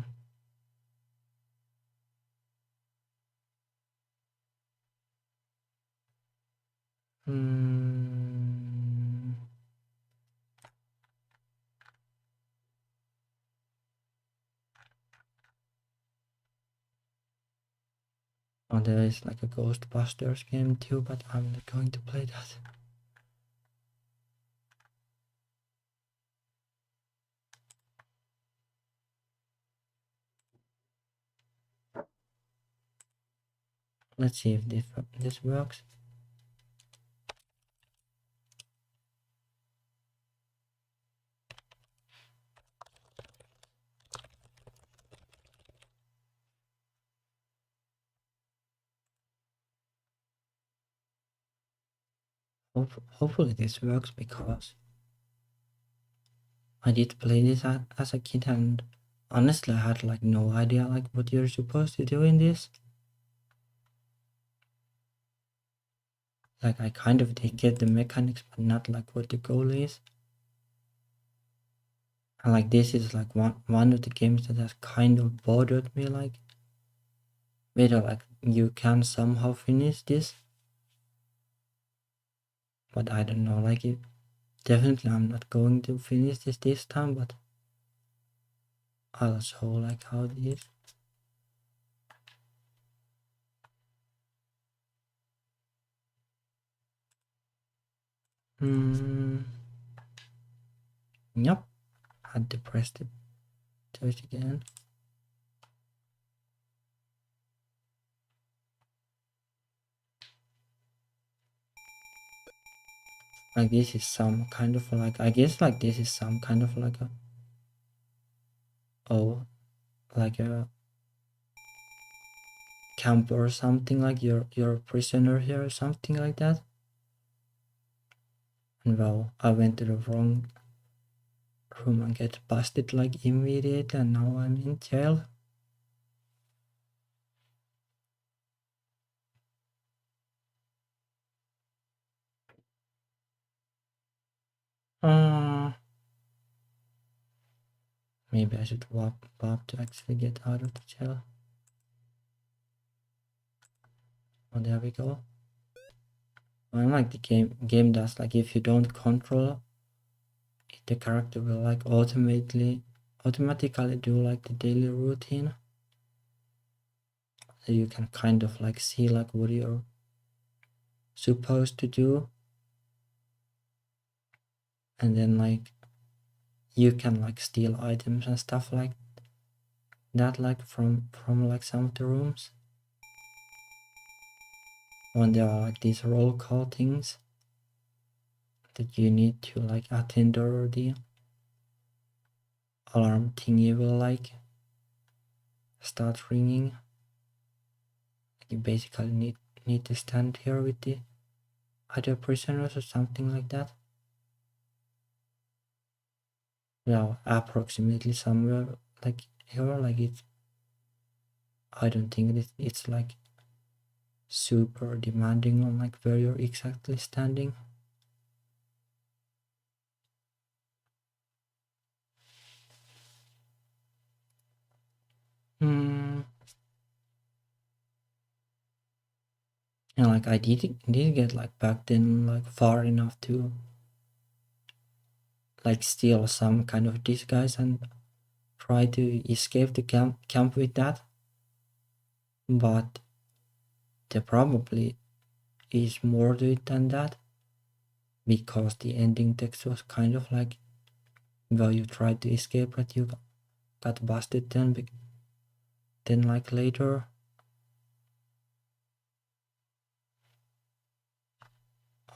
Oh, there is like a Ghostbusters game too, but I'm not going to play that. Let's see if this works. Hopefully this works, because I did play this as a kid, and honestly I had like no idea like what you're supposed to do in this. Like I kind of did get the mechanics, but not like what the goal is. And like this is like one of the games that has kind of bothered me, like whether like you can somehow finish this. But I don't know, like it definitely I'm not going to finish this time, but I'll show like how it is. Yep, had to press the touch again. Like this is some kind of like, I guess like this is some kind of like a, oh, like a camp or something, like you're a prisoner here or something like that. And well, I went to the wrong room and get busted like immediately, and now I'm in jail. Maybe I should walk to actually get out of the jail. Oh, there we go. I like the game does like, if you don't control it, the character will like automatically do like the daily routine. So you can kind of like see like what you're supposed to do, and then like you can like steal items and stuff like that, like from like some of the rooms when there are like these roll call things that you need to like attend, or the alarm thingy will like start ringing. You basically need to stand here with the other prisoners or something like that. Well, approximately somewhere like here, like it's, I don't think it's like super demanding on like where you're exactly standing. And like I did get like back then like far enough to like steal some kind of disguise and try to escape the camp with that. But there probably is more to it than that, because the ending text was kind of like, well, you tried to escape but you got busted then like later.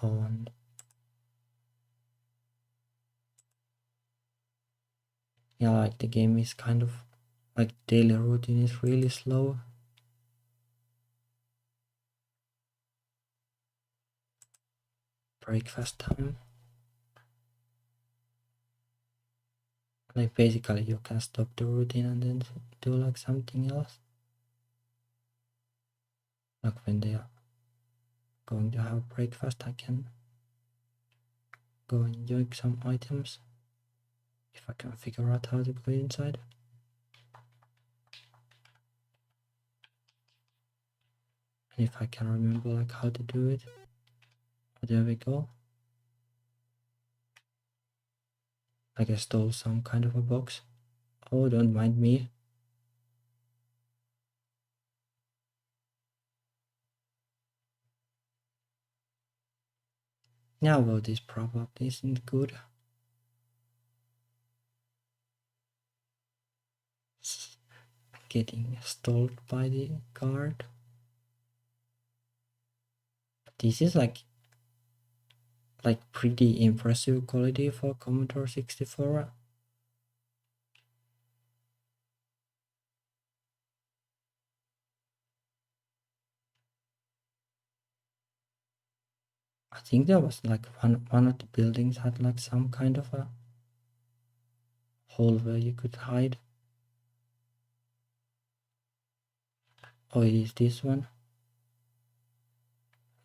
And yeah, like the game is kind of like daily routine is really slow. Breakfast time. Like basically you can stop the routine and then do like something else. Like when they are going to have breakfast, I can go and enjoy some items if I can figure out how to go inside. And if I can remember like how to do it. There we go. Like I stole some kind of a box. Oh, don't mind me. Yeah, well, this probably isn't good. Getting stalled by the guard. This is like pretty impressive quality for Commodore 64. I think there was like one of the buildings had like some kind of a hole where you could hide. Oh, it is this one.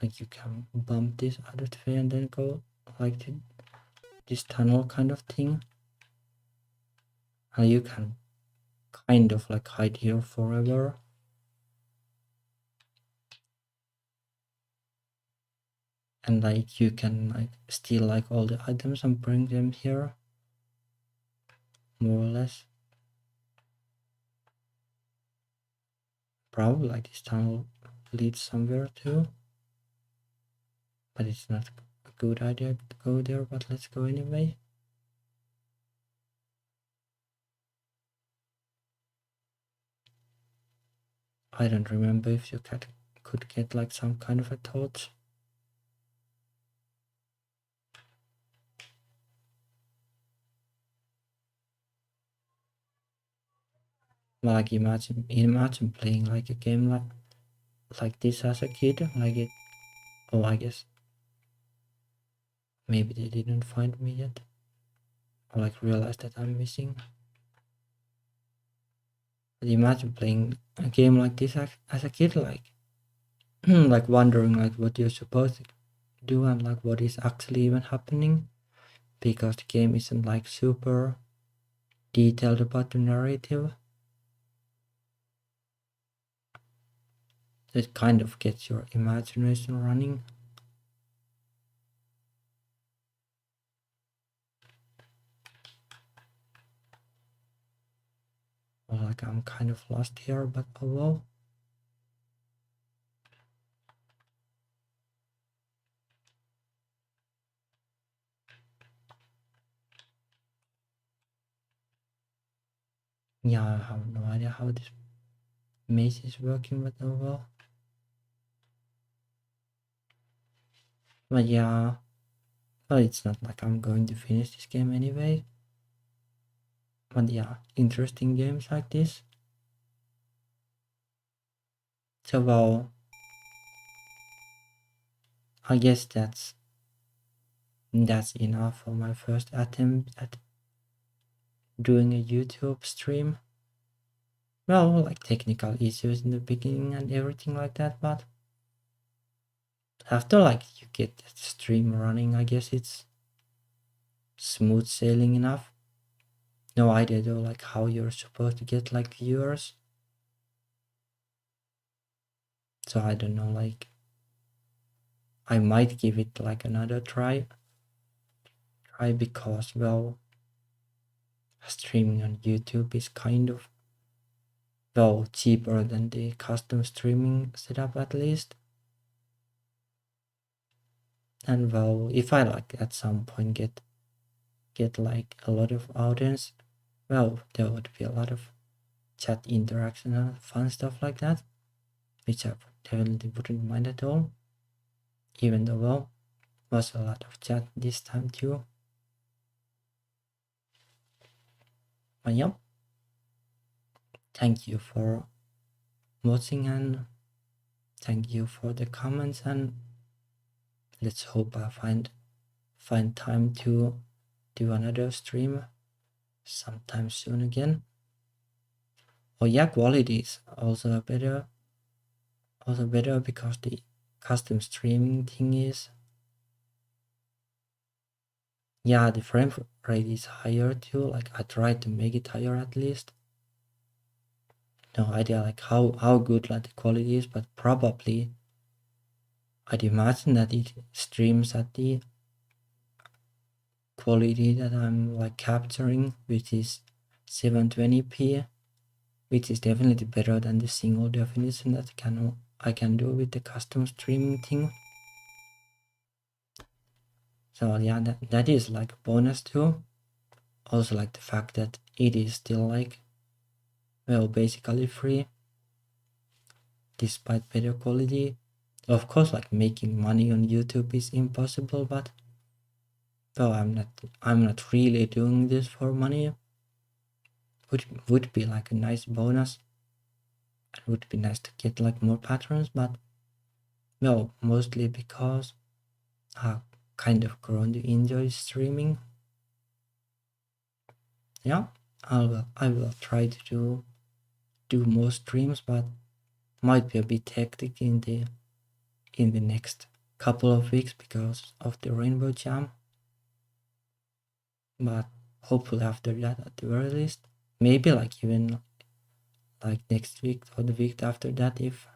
Like you can bump this out of the way and then go like to this tunnel kind of thing. And you can kind of like hide here forever. And like you can like steal like all the items and bring them here, more or less. Probably like this tunnel leads somewhere too, but it's not a good idea to go there, but let's go anyway. I don't remember if you could get like some kind of a torch. Like imagine playing like a game like this as a kid, like it. Oh, I guess maybe they didn't find me yet, or like realize that I'm missing. But imagine playing a game like this as a kid, like like wondering like what you're supposed to do and like what is actually even happening, because the game isn't like super detailed about the narrative. It kind of gets your imagination running. Well, like I'm kind of lost here, but oh well. Yeah, I have no idea how this maze is working, but oh well. But yeah, well, it's not like I'm going to finish this game anyway. But yeah, interesting games like this. So well, I guess that's enough for my first attempt at doing a YouTube stream. Well, like technical issues in the beginning and everything like that, but after like you get the stream running, I guess it's smooth sailing enough. No idea though, like how you're supposed to get like viewers. So I don't know, like I might give it like another try because well, streaming on YouTube is kind of well cheaper than the custom streaming setup at least. And well, if I like at some point get like a lot of audience, well, there would be a lot of chat interaction and fun stuff like that, which I definitely wouldn't mind at all. Even though, well, was a lot of chat this time too. But yeah, thank you for watching and thank you for the comments, and let's hope I find time to do another stream sometime soon again. Oh yeah, quality is also better because the custom streaming thing is, yeah, the frame rate is higher too. Like I tried to make it higher at least. No idea like how good like the quality is, but probably I'd imagine that it streams at the quality that I'm like capturing, which is 720p, which is definitely better than the single definition that I can do with the custom streaming thing. So yeah, that is like a bonus too. Also like the fact that it is still like, well, basically free despite better quality. Of course, like making money on YouTube is impossible, but well, I'm not really doing this for money. Would be like a nice bonus. It would be nice to get like more patrons, but well, mostly because I kind of grown to enjoy streaming. Yeah, I will try to do more streams, but might be a bit hectic in the next couple of weeks because of the Rainbow Jam. But hopefully after that, at the very least, maybe like even like next week or the week after that, if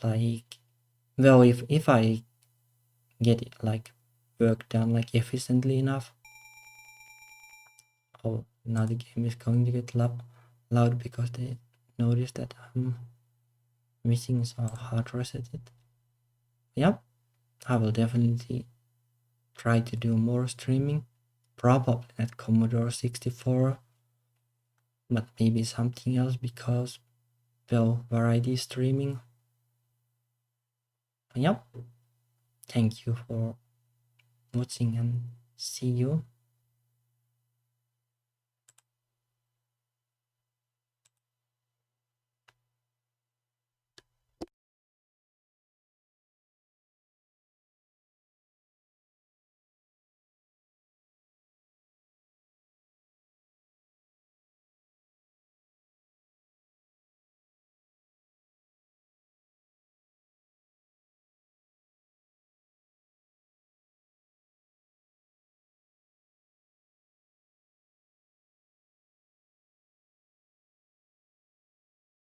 like, well, if I get it like work done like efficiently enough. Oh, now the game is going to get loud because they noticed that I'm missing, so I'll hard reset it. Yep, I will definitely try to do more streaming, probably at Commodore 64, but maybe something else because, well, variety streaming. Yep, thank you for watching and see you